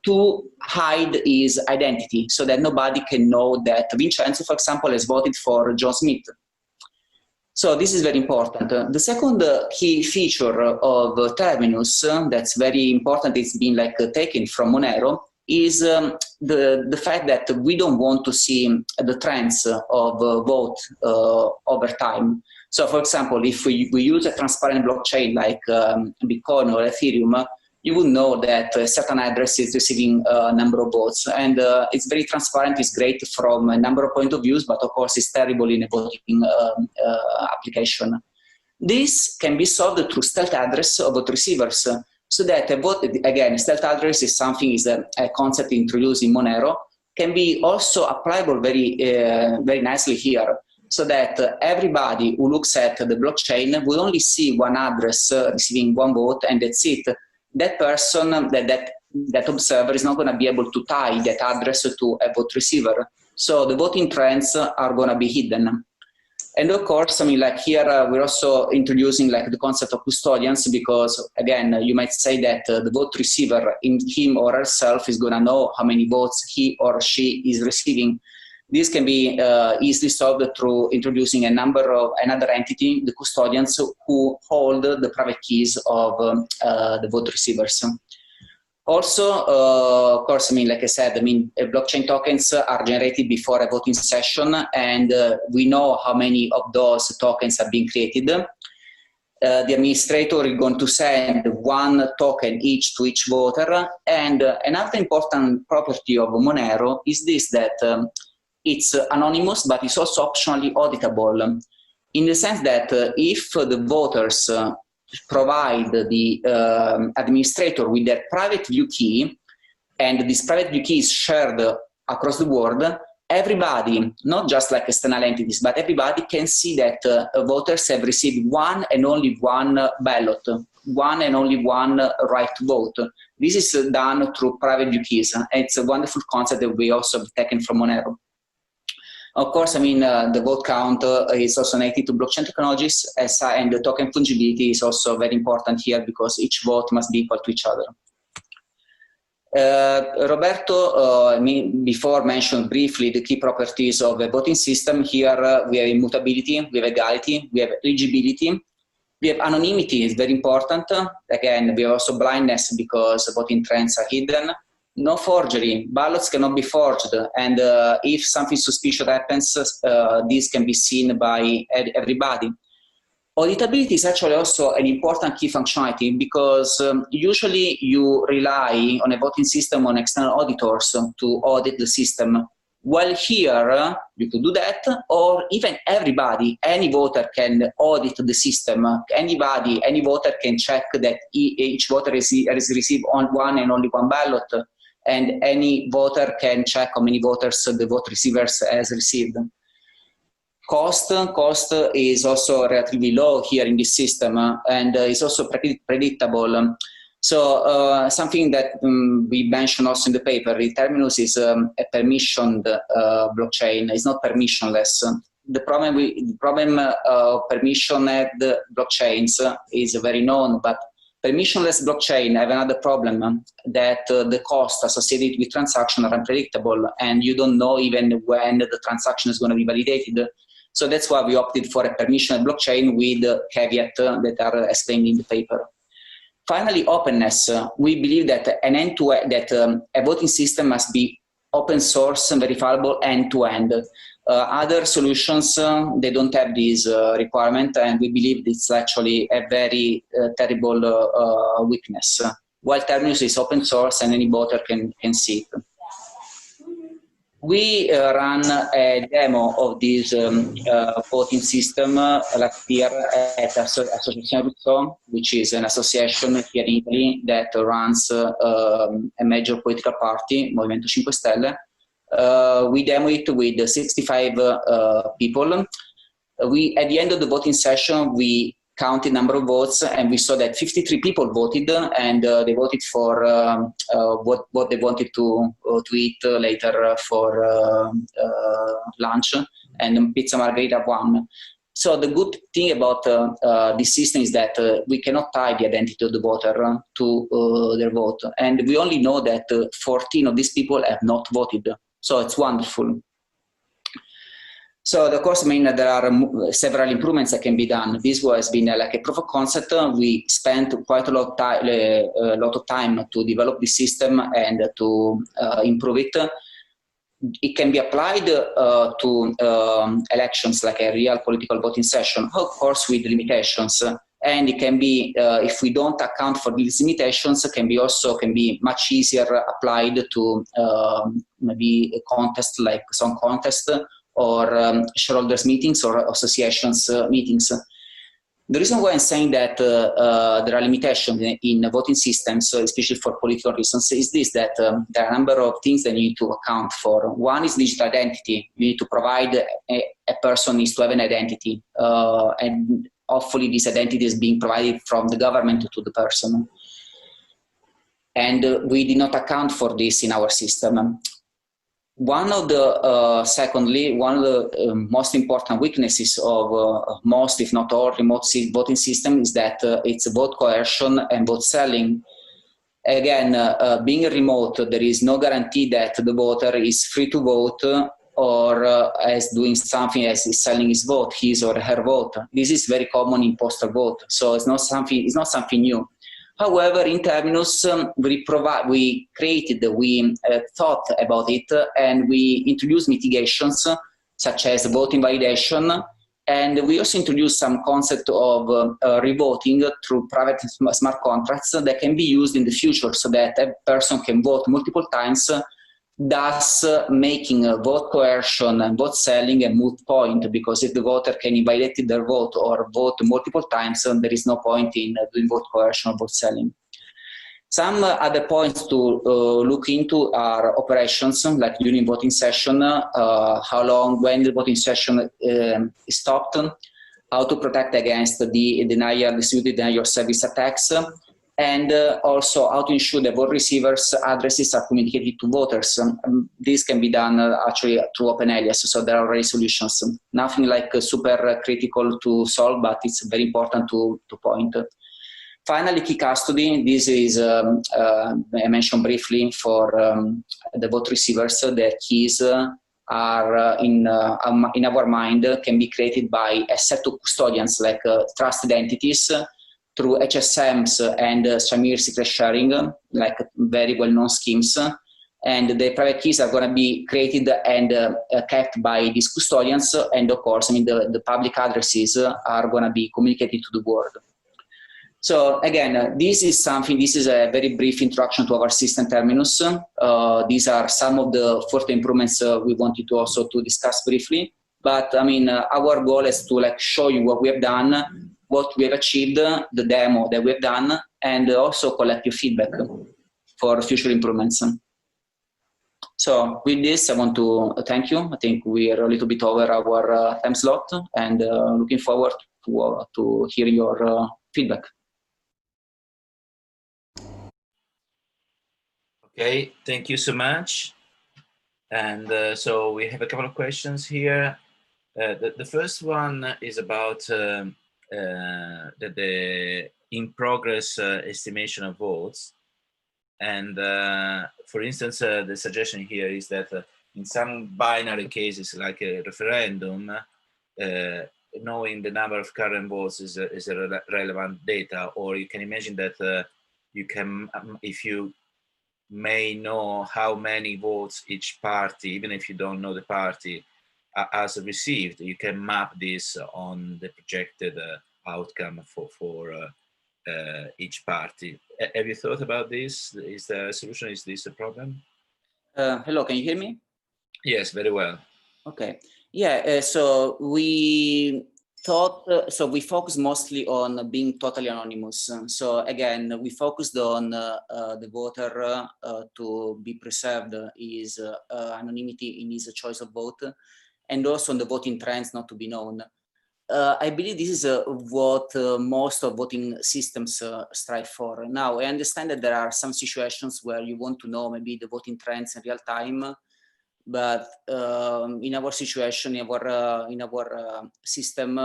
to hide his identity so that nobody can know that Vincenzo, for example, has voted for John Smith. So this is very important. The second key feature of Terminus that's very important, it's been taken from Monero, is the fact that we don't want to see the trends of vote over time. So for example, if we use a transparent blockchain like Bitcoin or Ethereum, you will know that a certain address is receiving a number of votes. And it's very transparent, it's great from a number of point of views, but of course it's terrible in a voting application. This can be solved through stealth address of vote receivers, so that a vote, again, stealth address is something, is a concept introduced in Monero, can be also applicable very, very nicely here, so that everybody who looks at the blockchain will only see one address receiving one vote, and that's it. That person, that observer is not going to be able to tie that address to a vote receiver. So the voting trends are going to be hidden. And of course, here we're also introducing the concept of custodians, because again, you might say that the vote receiver in him or herself is going to know how many votes he or she is receiving. This can be easily solved through introducing another entity, the custodians, who hold the private keys of the vote receivers. Also, of course, like I said, blockchain tokens are generated before a voting session, and we know how many of those tokens have been created. The administrator is going to send one token each to each voter. And another important property of Monero is this, that it's anonymous, but it's also optionally auditable, in the sense that if the voters provide the administrator with their private view key, and this private view key is shared across the board, everybody, not just like external entities, but everybody can see that voters have received one and only one ballot, one and only one right to vote. This is done through private view keys. It's a wonderful concept that we also have taken from Monero. Of course, I mean, the vote count is also native to blockchain technologies, and the token fungibility is also very important here because each vote must be equal to each other. Roberto before mentioned briefly the key properties of a voting system. Here we have immutability, we have egality, we have eligibility, we have anonymity, is very important. Again, we have also blindness because voting trends are hidden. No forgery, ballots cannot be forged, and if something suspicious happens, this can be seen by everybody. Auditability is actually also an important key functionality because usually you rely on a voting system on external auditors to audit the system. While here, you could do that, or even everybody, any voter can audit the system. Anybody, any voter can check that each voter has received one and only one ballot, and any voter can check how many voters the vote receivers has received. Cost is also relatively low here in this system, and is also predictable. So something that we mentioned also in the paper, the Terminus is a permissioned blockchain. It's not permissionless. The problem permissioned blockchains is very known, but permissionless blockchain have another problem, that the costs associated with transaction are unpredictable, and you don't know even when the transaction is going to be validated. So that's why we opted for a permissioned blockchain with caveat that are explained in the paper. Finally, openness. We believe that a voting system must be open source and verifiable end-to-end. Other solutions, they don't have this requirement, and we believe it's actually a very terrible weakness. While Terminus is open source and any voter can see it. We ran a demo of this voting system last year at Associazione, which is an association here in Italy that runs a major political party, Movimento 5 Stelle. We demoed it with 65 people. At the end of the voting session, we counted number of votes, and we saw that 53 people voted, and they voted for what they wanted to eat later for lunch, and pizza margherita won. So the good thing about this system is that we cannot tie the identity of the voter to their vote, and we only know that 14 of these people have not voted. So it's wonderful. So of course, I mean, there are several improvements that can be done. This has been like a proof of concept. We spent quite a lot of time to develop the system and to improve it. It can be applied to elections, like a real political voting session, of course with limitations. And it can be, if we don't account for these limitations, can be much easier applied to maybe a contest like song contest, or shareholders meetings or associations meetings. The reason why I'm saying that there are limitations in voting systems, especially for political reasons, is this, that there are a number of things that you need to account for. One is digital identity. You need to provide a person needs to have an identity, and hopefully this identity is being provided from the government to the person. And we did not account for this in our system. One of the most important weaknesses of most, if not all, remote voting system is that it's vote coercion and vote selling. Again, being remote, there is no guarantee that the voter is free to vote or is doing something as is selling his vote, his or her vote. This is very common in postal vote, so it's not something new. However, in Terminus, we thought about it, and we introduced mitigations such as voting validation, and we also introduced some concept of revoting through private smart contracts that can be used in the future, so that a person can vote multiple times, thus making vote coercion and vote selling a moot point, because if the voter can invalidate their vote or vote multiple times, there is no point in doing vote coercion or vote selling. Some other points to look into are operations, like during voting session, how long, when the voting session is stopped, how to protect against the distributed denial of service attacks, and also how to ensure that vote receivers' addresses are communicated to voters. This can be done actually through open alias, so there are already solutions. Nothing like super critical to solve, but it's very important to point. Finally, key custody. This is, I mentioned briefly, for the vote receivers. Their keys are in our mind can be created by a set of custodians, like trusted entities, through HSMs and Shamir secret sharing, like very well-known schemes. And the private keys are going to be created and kept by these custodians. And of course, I mean, the public addresses are going to be communicated to the world. So again, this is a very brief introduction to our system Terminus. These are some of the further improvements we wanted to also to discuss briefly. But I mean, our goal is to like show you what we have done, what we have achieved, the demo that we have done, and also collect your feedback for future improvements. So with this, I want to thank you. I think we are a little bit over our time slot, and looking forward to hearing your feedback. Okay, thank you so much. And so we have a couple of questions here. The first one is about the in-progress estimation of votes. And for instance, the suggestion here is that in some binary cases, like a referendum, knowing the number of current votes is a relevant data. Or you can imagine that you can, if you may know how many votes each party, even if you don't know the party, has received, you can map this on the projected outcome for each party. Have you thought about this? Is there a solution? Is this a problem? Hello, can you hear me? Yes, very well. Okay. Yeah, so we thought, so we focused mostly on being totally anonymous. So again, we focused on the voter to be preserved his anonymity in his choice of vote, and also on the voting trends not to be known. I believe this is what most of voting systems strive for. Now, I understand that there are some situations where you want to know maybe the voting trends in real time, but in our situation, in our system,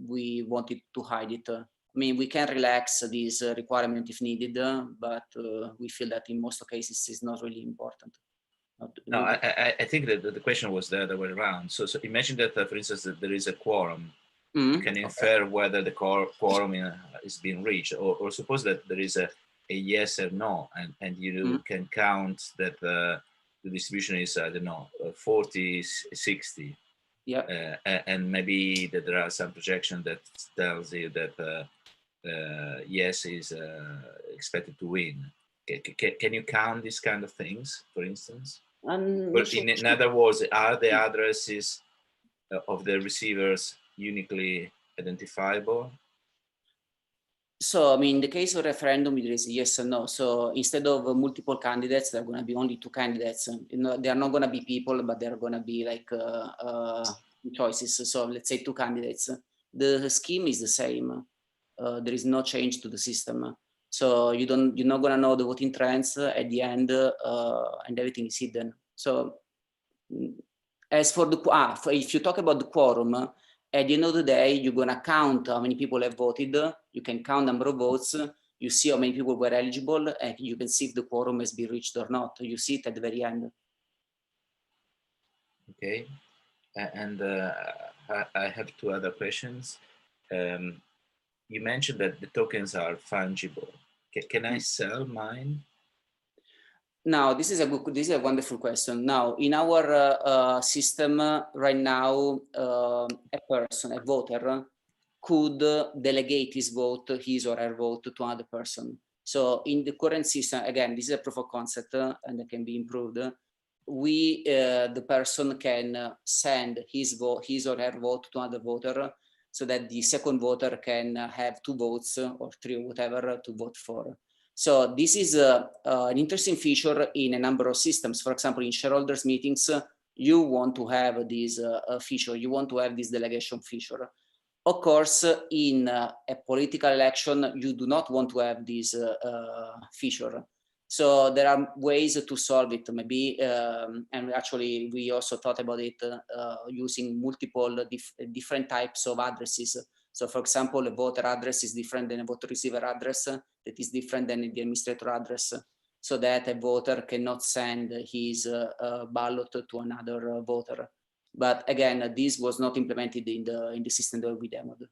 we wanted to hide it. I mean, we can relax this requirement if needed, but we feel that in most cases it's not really important. No, I think that the question was the other way around. So imagine that, for instance, that there is a quorum. You can infer whether the quorum is being reached, or suppose that there is a yes or no, and you can count that the distribution is, I don't know, 40, 60. Yeah. And maybe that there are some projection that tells you that yes is expected to win. Can you count these kind of things, for instance? But in other words, are the addresses of the receivers uniquely identifiable? So, I mean, in the case of referendum, there is yes or no. So instead of multiple candidates, there are going to be only two candidates. You know, they are not going to be people, but they are going to be like choices. So let's say two candidates. The scheme is the same. There is no change to the system. So you're not going to know the voting trends at the end, and everything is hidden. So as for the if you talk about the quorum, at the end of the day, you're going to count how many people have voted. You can count number of votes. You see how many people were eligible, and you can see if the quorum has been reached or not. You see it at the very end. Okay. And I have two other questions. You mentioned that the tokens are fungible. Can I sell mine? Now, this is a wonderful question. Now, in our system right now, a voter, could delegate his or her vote to another person. So in the current system, again, this is a proof of concept and it can be improved. The person can send his or her vote to another voter, so that the second voter can have two votes or three or whatever to vote for. So this is an interesting feature in a number of systems. For example, in shareholders meetings, you want to have this feature, you want to have this delegation feature. Of course, in a political election, you do not want to have this feature. So there are ways to solve it, maybe, and actually we also thought about it using multiple different types of addresses. So for example, a voter address is different than a voter receiver address, that is different than the administrator address, so that a voter cannot send his ballot to another voter. But again, this was not implemented in the system that we demoed.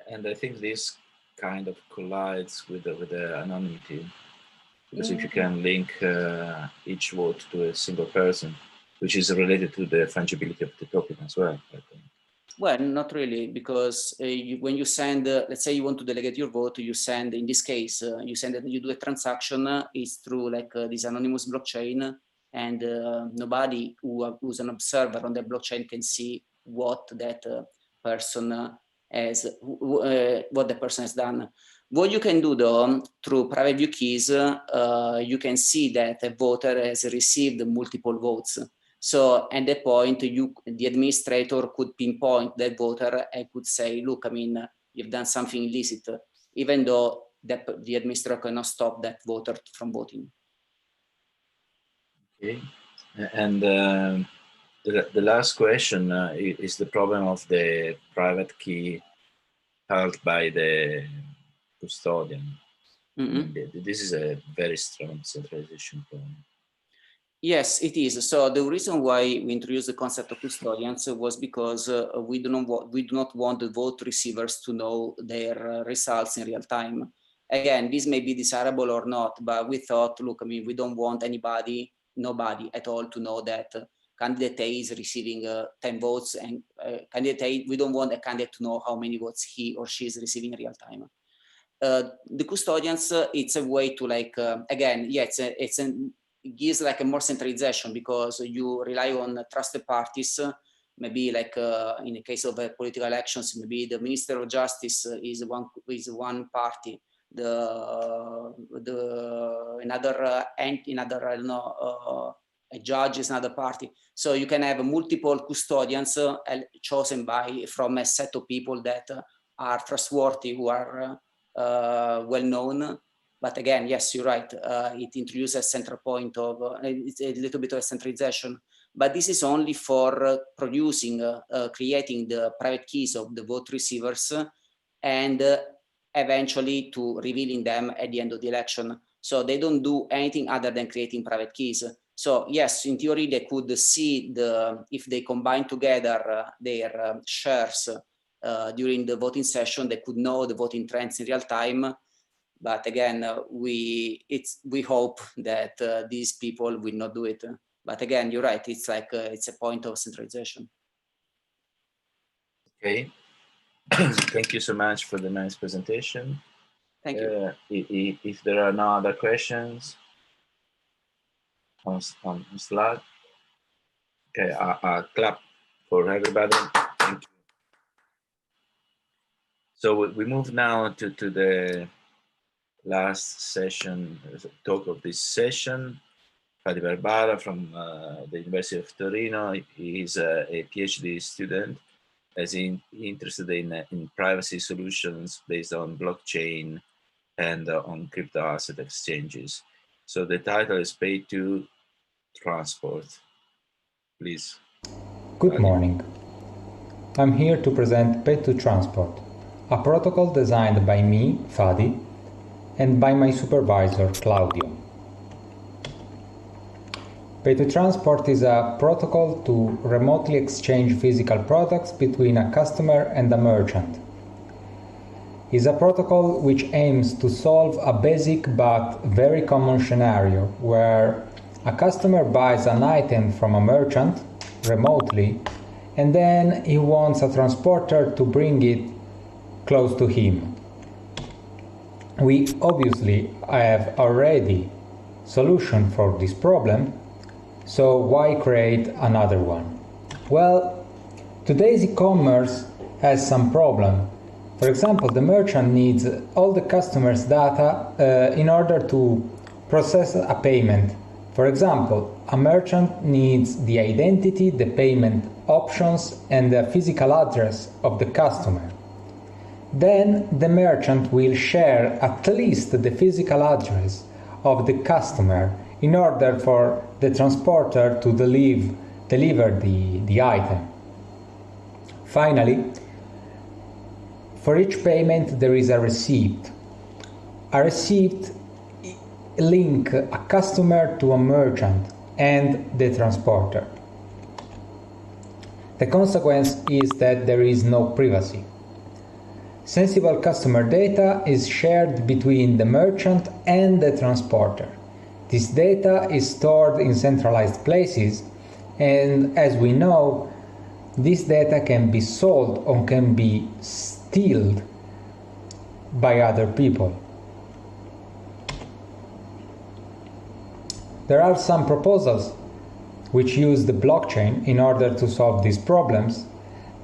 And I think this kind of collides with the anonymity, because if you can link each vote to a single person, which is related to the fungibility of the token as well, I think. Well, not really, because when you send, let's say you want to delegate your vote, you send, in this case, you send that you do a transaction, it's through like this anonymous blockchain, and nobody who's an observer on the blockchain can see what that person has, what the person has done. What you can do though, through private view keys, you can see that a voter has received multiple votes. So at that point, the administrator could pinpoint that voter and could say, look, I mean, you've done something illicit, even though the administrator cannot stop that voter from voting. Okay, and the last question is the problem of the private key held by the custodian. Mm-hmm. This is a very strong centralization point. Yes, it is. So the reason why we introduced the concept of custodians was because we do not want the vote receivers to know their results in real time. Again, this may be desirable or not, but we thought, look, I mean, we don't want nobody at all to know that candidate A is receiving 10 votes, and candidate A, we don't want a candidate to know how many votes he or she is receiving in real time. The custodians, it's a way to like, again, yeah, it gives like a more centralization, because you rely on trusted parties. Maybe like in the case of political elections, maybe the Minister of Justice is one party, another I don't know, a judge is another party. So you can have multiple custodians chosen from a set of people that are trustworthy, who are well known. But again, yes, you're right. It introduces a central point of, it's a little bit of a centralization, but this is only for producing, creating the private keys of the vote receivers, and eventually to revealing them at the end of the election. So they don't do anything other than creating private keys. So yes, in theory, they could see if they combine together their shares during the voting session, they could know the voting trends in real time. But again, we hope that these people will not do it. But again, you're right. It's like it's a point of centralization. Okay. Thank you so much for the nice presentation. Thank you. If there are no other questions on Slack, okay, I'll clap for everybody. Thank you. So we move now to the last session, talk of this session. Fadi Barbara from the University of Torino. He is a PhD student, as interested in privacy solutions based on blockchain and on crypto asset exchanges. So the title is Pay to Transport. Please. Good morning. I'm here to present Pay to Transport, a protocol designed by me, Fadi, and by my supervisor, Claudio. Pay to Transport is a protocol to remotely exchange physical products between a customer and a merchant. It's a protocol which aims to solve a basic but very common scenario where a customer buys an item from a merchant remotely, and then he wants a transporter to bring it close to him. We obviously have already a solution for this problem, so why create another one? Well, today's e-commerce has some problem. For example, the merchant needs all the customer's data in order to process a payment. For example, a merchant needs the identity, the payment options, and the physical address of the customer. Then the merchant will share at least the physical address of the customer in order for the transporter to deliver the item. Finally, for each payment there is a receipt. A receipt links a customer to a merchant and the transporter. The consequence is that there is no privacy. Sensible customer data is shared between the merchant and the transporter. This data is stored in centralized places, and as we know, this data can be sold or can be stolen by other people. There are some proposals which use the blockchain in order to solve these problems,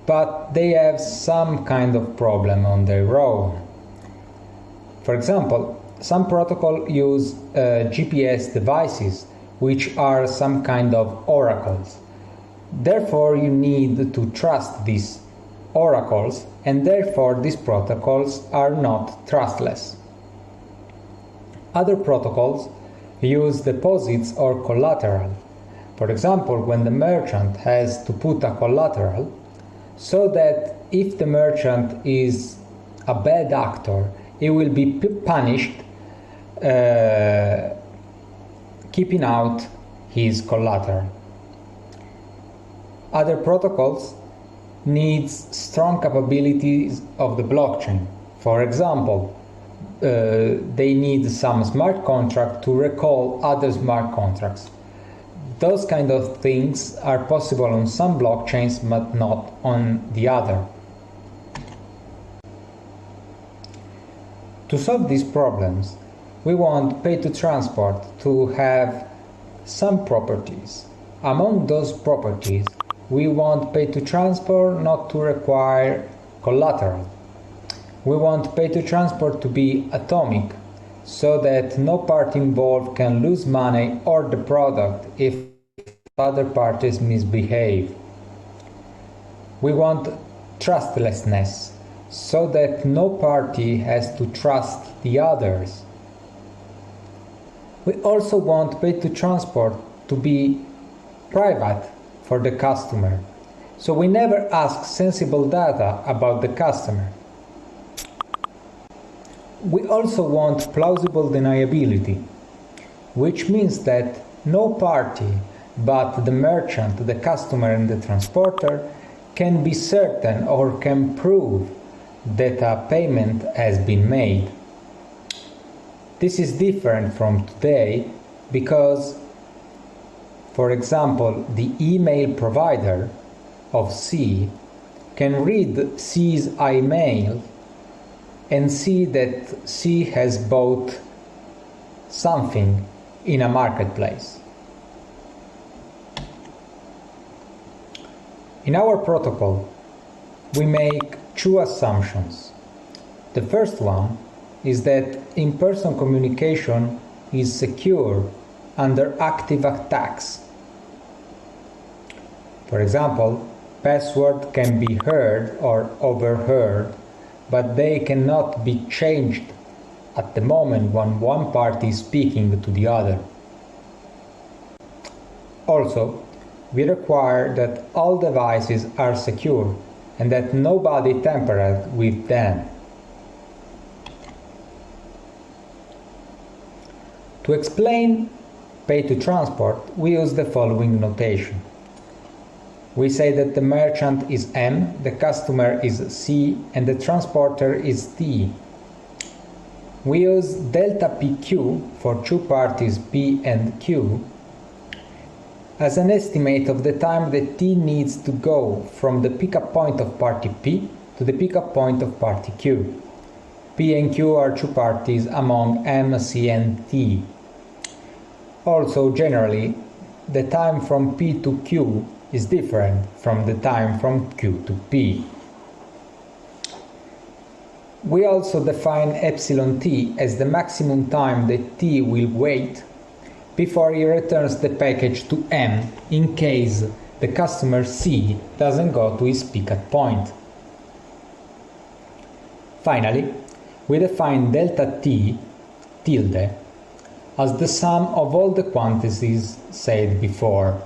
but they have some kind of problem on their own. For example, some protocols use GPS devices, which are some kind of oracles. Therefore, you need to trust these oracles, and therefore these protocols are not trustless. Other protocols use deposits or collateral. For example, when the merchant has to put a collateral, so that if the merchant is a bad actor, he will be punished keeping out his collateral. Other protocols need strong capabilities of the blockchain. For example, they need some smart contract to recall other smart contracts. Those kind of things are possible on some blockchains, but not on the other. To solve these problems, we want pay-to-transport to have some properties. Among those properties, we want pay-to-transport not to require collateral. We want pay-to-transport to be atomic, so that no party involved can lose money or the product if other parties misbehave. We want trustlessness, so that no party has to trust the others. We also want pay-to-transport to be private for the customer, so we never ask sensible data about the customer. We also want plausible deniability, which means that no party but the merchant, the customer, and the transporter can be certain or can prove that a payment has been made. This is different from today because, for example, the email provider of C can read C's email and see that C has bought something in a marketplace. In our protocol, we make two assumptions. The first one is that in-person communication is secure under active attacks. For example, passwords can be heard or overheard, but they cannot be changed at the moment when one party is speaking to the other. Also, we require that all devices are secure and that nobody tampers with them. To explain pay-to-transport, we use the following notation. We say that the merchant is M, the customer is C, and the transporter is T. We use delta PQ for two parties P and Q as an estimate of the time that T needs to go from the pickup point of party P to the pickup point of party Q. P and Q are two parties among M, C, and T. Also, generally, the time from P to Q is different from the time from Q to P. We also define epsilon t as the maximum time that t will wait before he returns the package to M in case the customer C doesn't go to his pickup point. Finally, we define delta t tilde as the sum of all the quantities said before.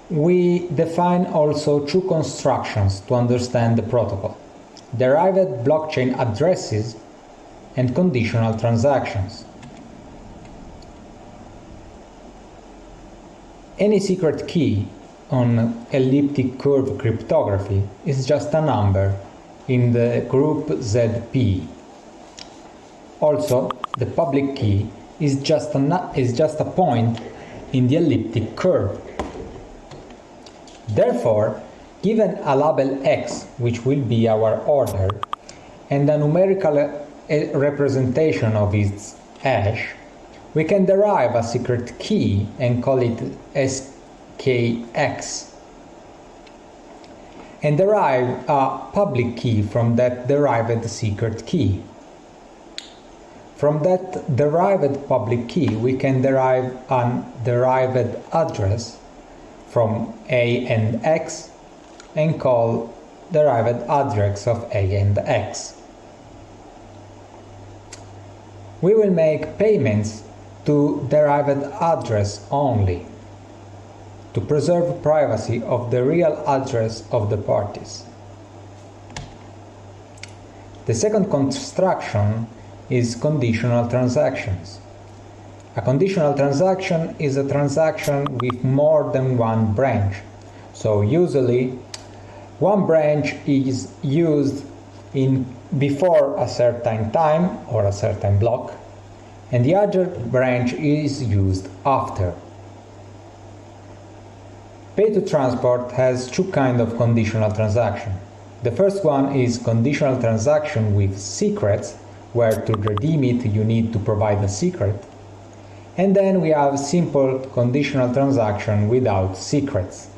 We define also two constructions to understand the protocol: derived blockchain addresses and conditional transactions. Any secret key on elliptic curve cryptography is just a number in the group ZP. Also, the public key is just a point in the elliptic curve. Therefore, given a label X, which will be our order, and a numerical representation of its hash, we can derive a secret key and call it SKX, and derive a public key from that derived secret key. From that derived public key, we can derive a derived address from A and X and call derived address of A and X. We will make payments to derived address only to preserve privacy of the real address of the parties. The second construction is conditional transactions. A conditional transaction is a transaction with more than one branch. So usually one branch is used before a certain time or a certain block, and the other branch is used after. Pay to transport has two kinds of conditional transaction. The first one is conditional transaction with secrets, where to redeem it you need to provide a secret. And then we have simple conditional transaction without secrets.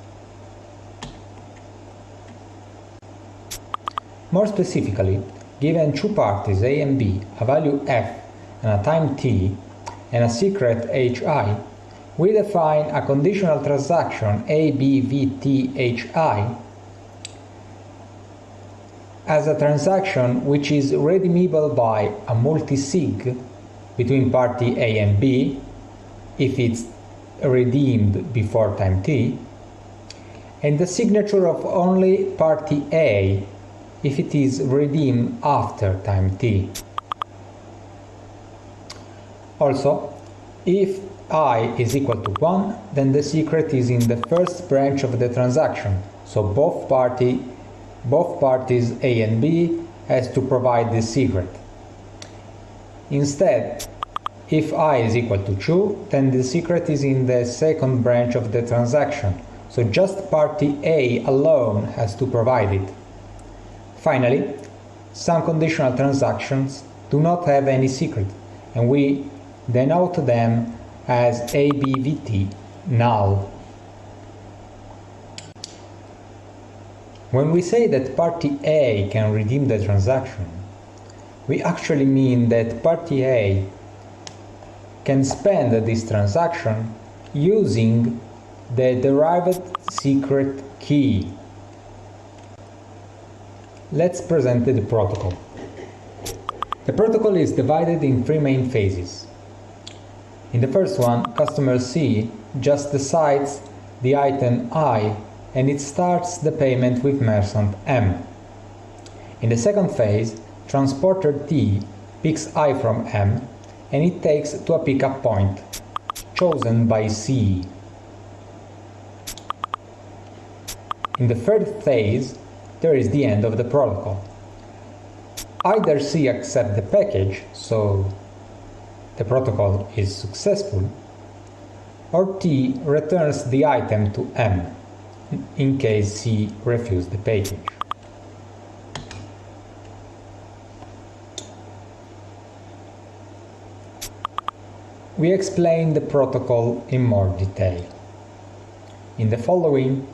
More specifically, given two parties A and B, a value f and a time t, and a secret hi, we define a conditional transaction ABVTHI as a transaction which is redeemable by a multisig between party A and B if it's redeemed before time t, and the signature of only party A if it is redeemed after time t. Also, if I is equal to 1, then the secret is in the first branch of the transaction, so both parties A and B has to provide the secret. Instead, if I is equal to 2, then the secret is in the second branch of the transaction, so just party A alone has to provide it. Finally, some conditional transactions do not have any secret, and we denote them as ABVT null. When we say that party A can redeem the transaction, we actually mean that party A can spend this transaction using the derived secret key. Let's present the protocol. The protocol is divided in three main phases. In the first one, customer C just decides the item I and it starts the payment with merchant M. In the second phase, transporter T picks I from M and it takes to a pickup point chosen by C. In the third phase, there is the end of the protocol. Either C accepts the package, so the protocol is successful, or T returns the item to M in case C refuses the package. We explain the protocol in more detail. In the following,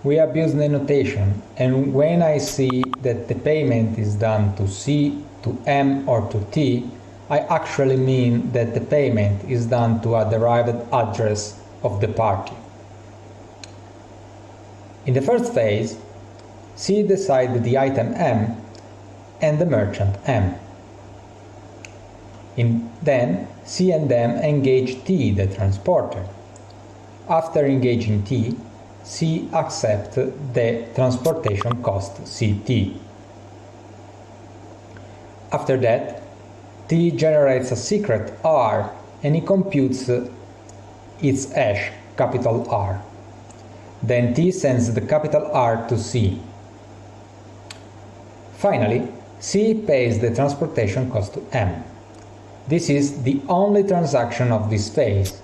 we abuse the notation, and when I see that the payment is done to C, to M, or to T, I actually mean that the payment is done to a derived address of the party. In the first phase, C decides the item M and the merchant M. Then C and M engage T, the transporter. After engaging T, C accepts the transportation cost CT. After that, T generates a secret R and he computes its hash, capital R. Then T sends the capital R to C. Finally, C pays the transportation cost to M. This is the only transaction of this phase.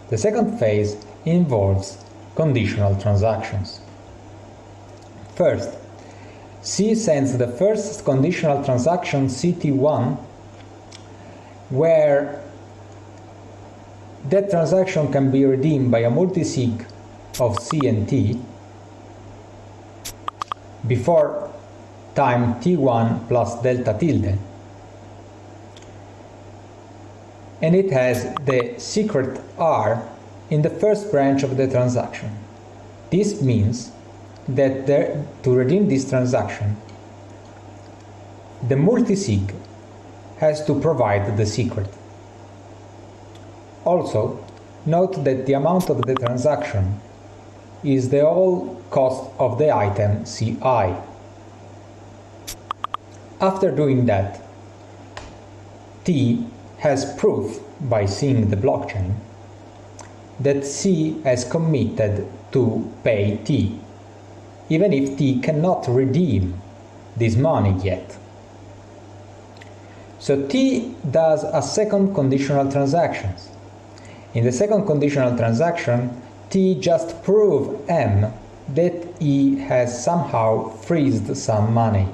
The second phase involves conditional transactions. First, C sends the first conditional transaction CT1, where that transaction can be redeemed by a multisig of C and T before time T1 plus delta tilde, and it has the secret R in the first branch of the transaction. This means that to redeem this transaction, the multisig has to provide the secret. Also, note that the amount of the transaction is the whole cost of the item CI. After doing that, T has proof by seeing the blockchain that C has committed to pay T, even if T cannot redeem this money yet. So T does a second conditional transaction. In the second conditional transaction, T just proves M that he has somehow freezed some money.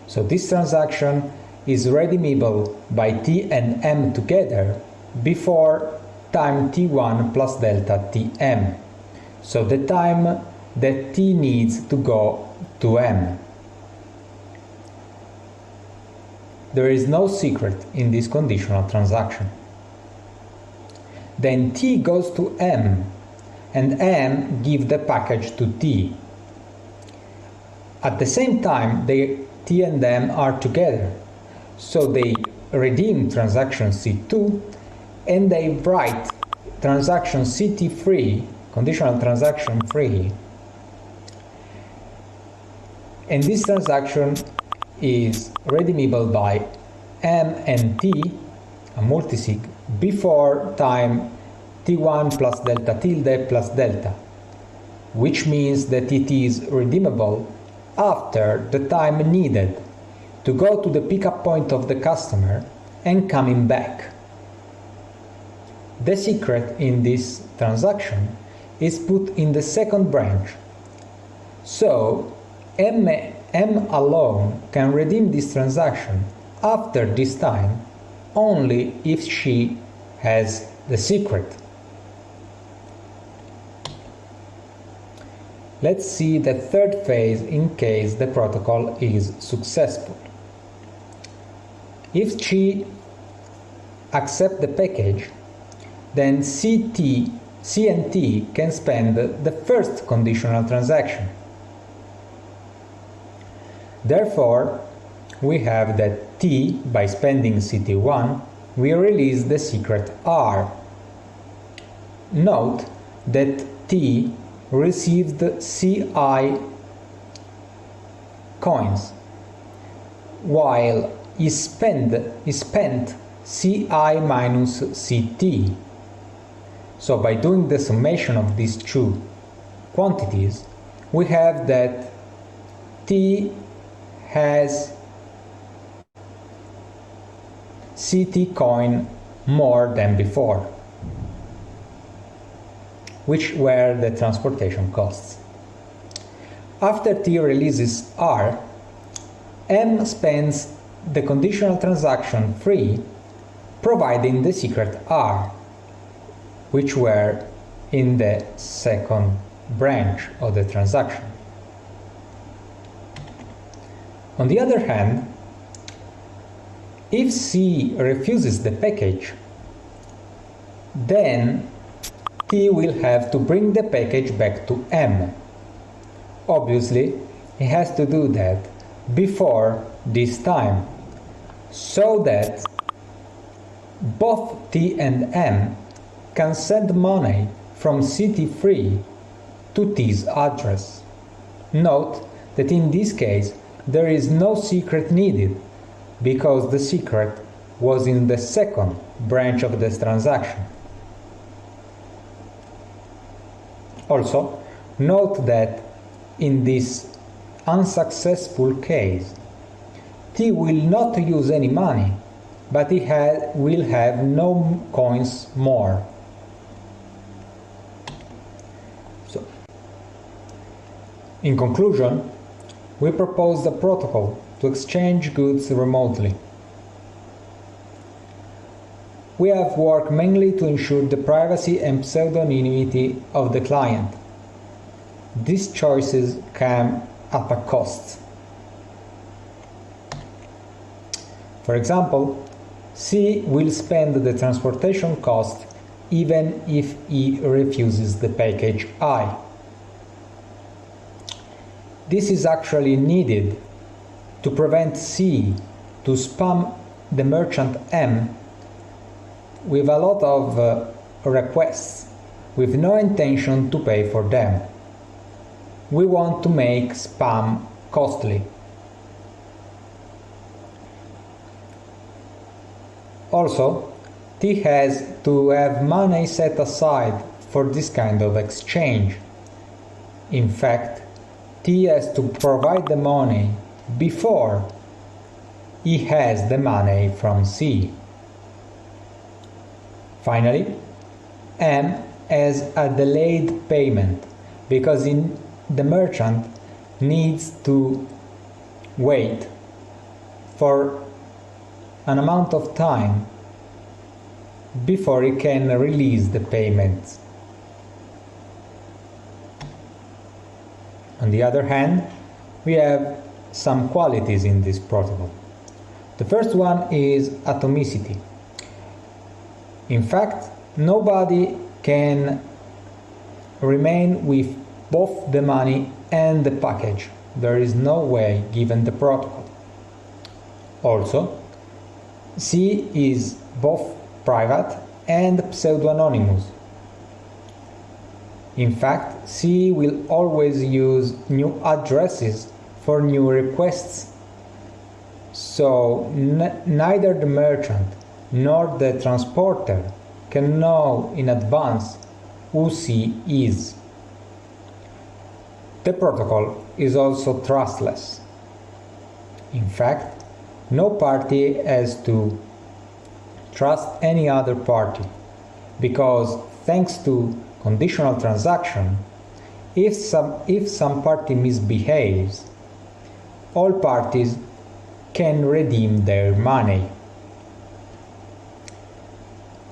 So this transaction is redeemable by T and M together before time T1 plus delta Tm. So the time that T needs to go to M. There is no secret in this conditional transaction. Then T goes to M, and M gives the package to T. At the same time, T and M are together, so they redeem transaction C2, and they write transaction CT3, conditional transaction 3, and this transaction is redeemable by M and T, a multisig, before time T1 plus delta tilde plus delta, which means that it is redeemable after the time needed to go to the pickup point of the customer and coming back. The secret in this transaction is put in the second branch, so M alone can redeem this transaction after this time only if she has the secret. Let's see the third phase in case the protocol is successful. If she accepts the package, then C and T can spend the first conditional transaction. Therefore, we have that T, by spending CT1, will release the secret R. Note that T received CI coins, while he spent CI minus CT. So by doing the summation of these two quantities, we have that T has CT coin more than before, which were the transportation costs. After T releases R, M spends the conditional transaction free, providing the secret R, which were in the second branch of the transaction. On the other hand, if C refuses the package, then T will have to bring the package back to M. Obviously, he has to do that before this time, so that both T and M can send money from CT3 to T's address. Note that in this case there is no secret needed, because the secret was in the second branch of this transaction. Also, note that in this unsuccessful case, T will not use any money, but he will have no coins more. So, in conclusion, we proposed a protocol to exchange goods remotely. We have worked mainly to ensure the privacy and pseudonymity of the client. These choices come at a cost. For example, C will spend the transportation cost even if he refuses the package I. This is actually needed to prevent C to spam the merchant M with a lot of requests with no intention to pay for them. We want to make spam costly. Also, T has to have money set aside for this kind of exchange. In fact, T has to provide the money before he has the money from C. Finally, M has a delayed payment because the merchant needs to wait for an amount of time before he can release the payment. On the other hand, we have some qualities in this protocol. The first one is atomicity. In fact, nobody can remain with both the money and the package. There is no way given the protocol. Also, C is both private and pseudo-anonymous. In fact, C will always use new addresses for new requests, so neither the merchant nor the transporter can know in advance who C is. The protocol is also trustless. In fact, no party has to trust any other party, because thanks to conditional transaction, if some party misbehaves, all parties can redeem their money.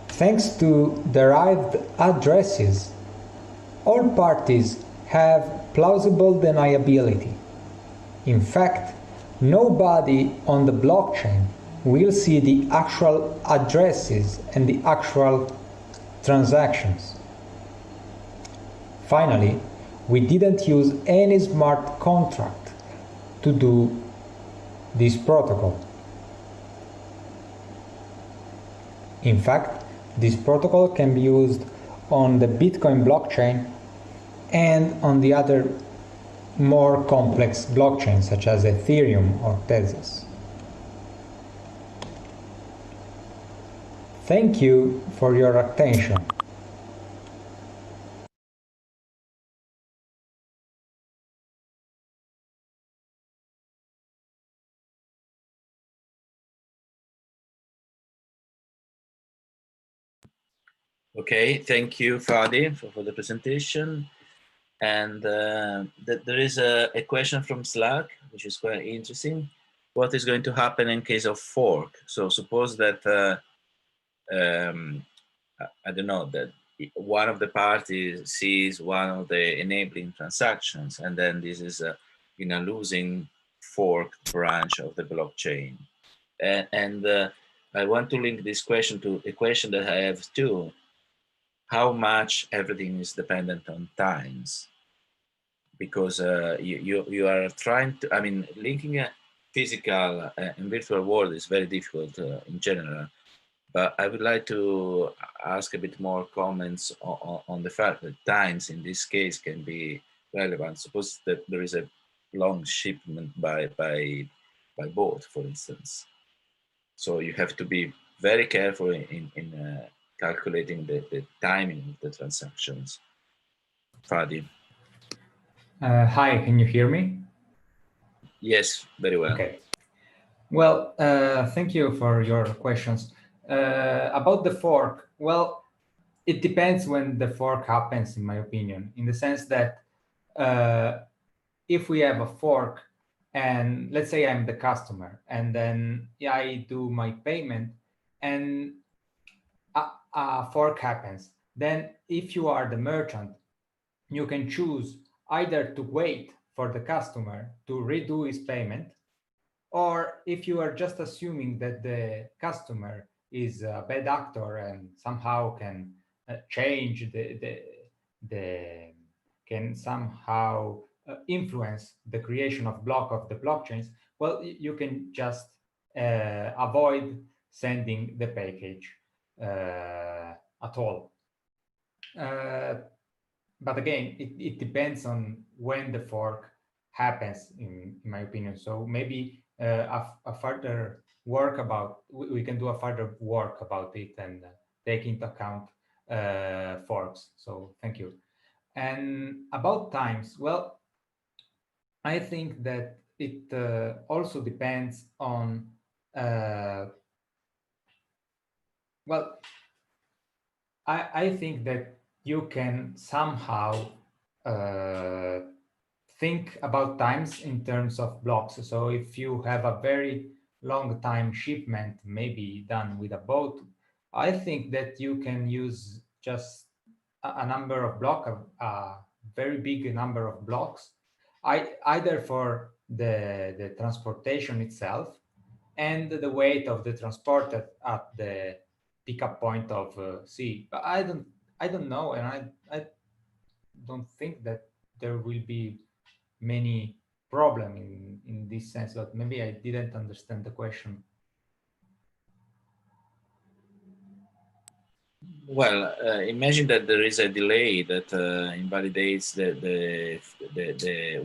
Thanks to derived addresses, all parties have plausible deniability. In fact, nobody on the blockchain will see the actual addresses and the actual transactions. Finally, we didn't use any smart contract to do this protocol. In fact, this protocol can be used on the Bitcoin blockchain and on the other more complex blockchains such as Ethereum or Tezos. Thank you for your attention. Okay, thank you, Fadi, for the presentation. And there is a question from Slack, which is quite interesting. What is going to happen in case of fork? So suppose that, I don't know, that one of the parties sees one of the enabling transactions, and then this is in a losing forked branch of the blockchain. And I want to link this question to a question that I have too. How much everything is dependent on times? Because you are trying to, I mean, linking a physical and virtual world is very difficult in general. But I would like to ask a bit more comments on the fact that times in this case can be relevant. Suppose that there is a long shipment by boat, for instance. So you have to be very careful in calculating the timing of the transactions. Fadi. Hi, can you hear me? Yes, very well. Okay. Well, thank you for your questions. About the fork, well, it depends when the fork happens, in my opinion, in the sense that if we have a fork and let's say I'm the customer and then I do my payment and a fork happens, then if you are the merchant, you can choose either to wait for the customer to redo his payment, or if you are just assuming that the customer is a bad actor and somehow can change can somehow influence the creation of block of the blockchains, well, you can just avoid sending the package at all. But again, it depends on when the fork happens, in my opinion. So maybe a further work about, we can do a further work about it and take into account forks. So thank you. And about times, well, I think that it also depends on, well, I think that you can somehow think about times in terms of blocks. So if you have a very long time shipment, maybe done with a boat, I think that you can use just a number of blocks, a very big number of blocks, either for the transportation itself and the weight of the transporter at the pickup point of sea. But I don't know, and I don't think that there will be many problem in this sense, but maybe I didn't understand the question. Well, imagine that there is a delay that invalidates the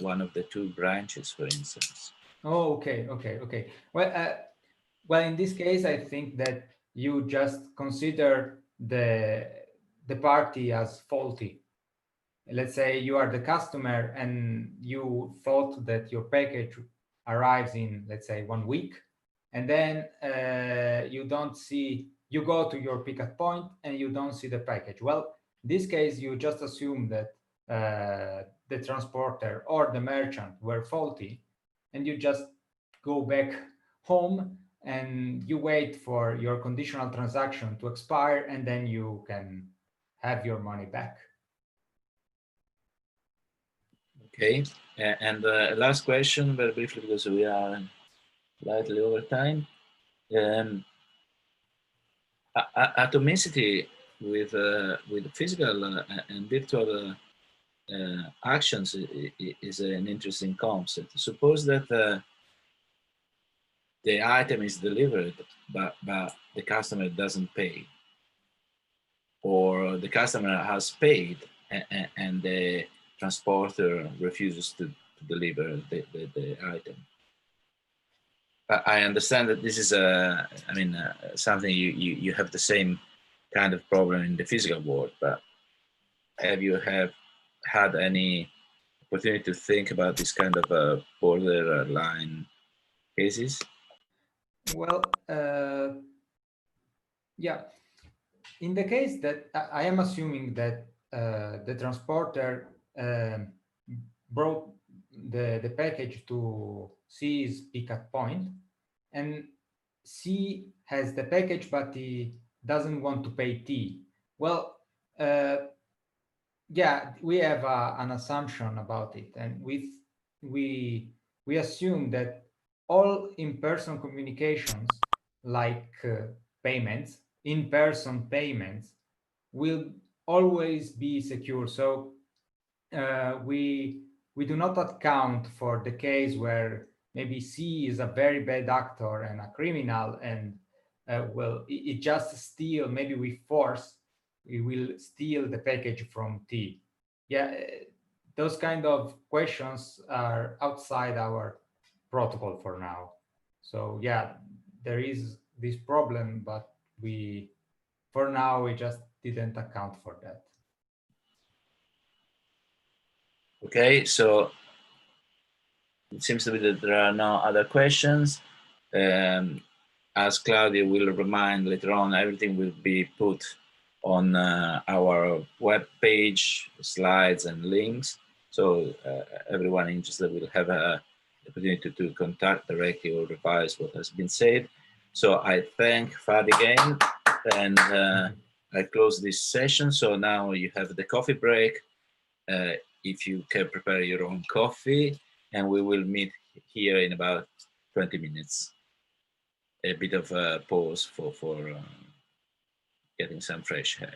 one of the two branches, for instance. Oh, okay. Well, in this case, I think that you just consider the party as faulty. Let's say you are the customer and you thought that your package arrives in, let's say, 1 week, and then you go to your pickup point and you don't see the package. Well, in this case, you just assume that the transporter or the merchant were faulty, and you just go back home and you wait for your conditional transaction to expire, and then you can have your money back. Okay, and last question, very briefly, because we are slightly over time. Atomicity with physical and virtual actions is an interesting concept. Suppose that the item is delivered, but the customer doesn't pay, or the customer has paid and the transporter refuses to deliver the item. I understand that this is something you have the same kind of problem in the physical world, but have you had any opportunity to think about this kind of borderline cases? Well, yeah. In the case that I am assuming that the transporter brought the package to C's pickup point, and C has the package, but he doesn't want to pay T. Well, Yeah, we have an assumption about it, and we assume that all in-person communications, like payments, in-person payments, will always be secure. So we do not account for the case where maybe C is a very bad actor and a criminal, and well, it just steal. Maybe we will steal the package from T. Yeah, those kind of questions are outside our protocol for now. So yeah, there is this problem, but for now we just didn't account for that. Okay, so it seems to be that there are no other questions. As Claudia will remind later on, everything will be put on our web page, slides and links. So everyone interested will have the opportunity to contact directly or revise what has been said. So I thank Fad again, and I close this session. So now you have the coffee break. If you can prepare your own coffee, and we will meet here in about 20 minutes. A bit of a pause for getting some fresh air.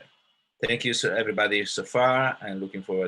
Thank you, everybody, so far, and looking forward to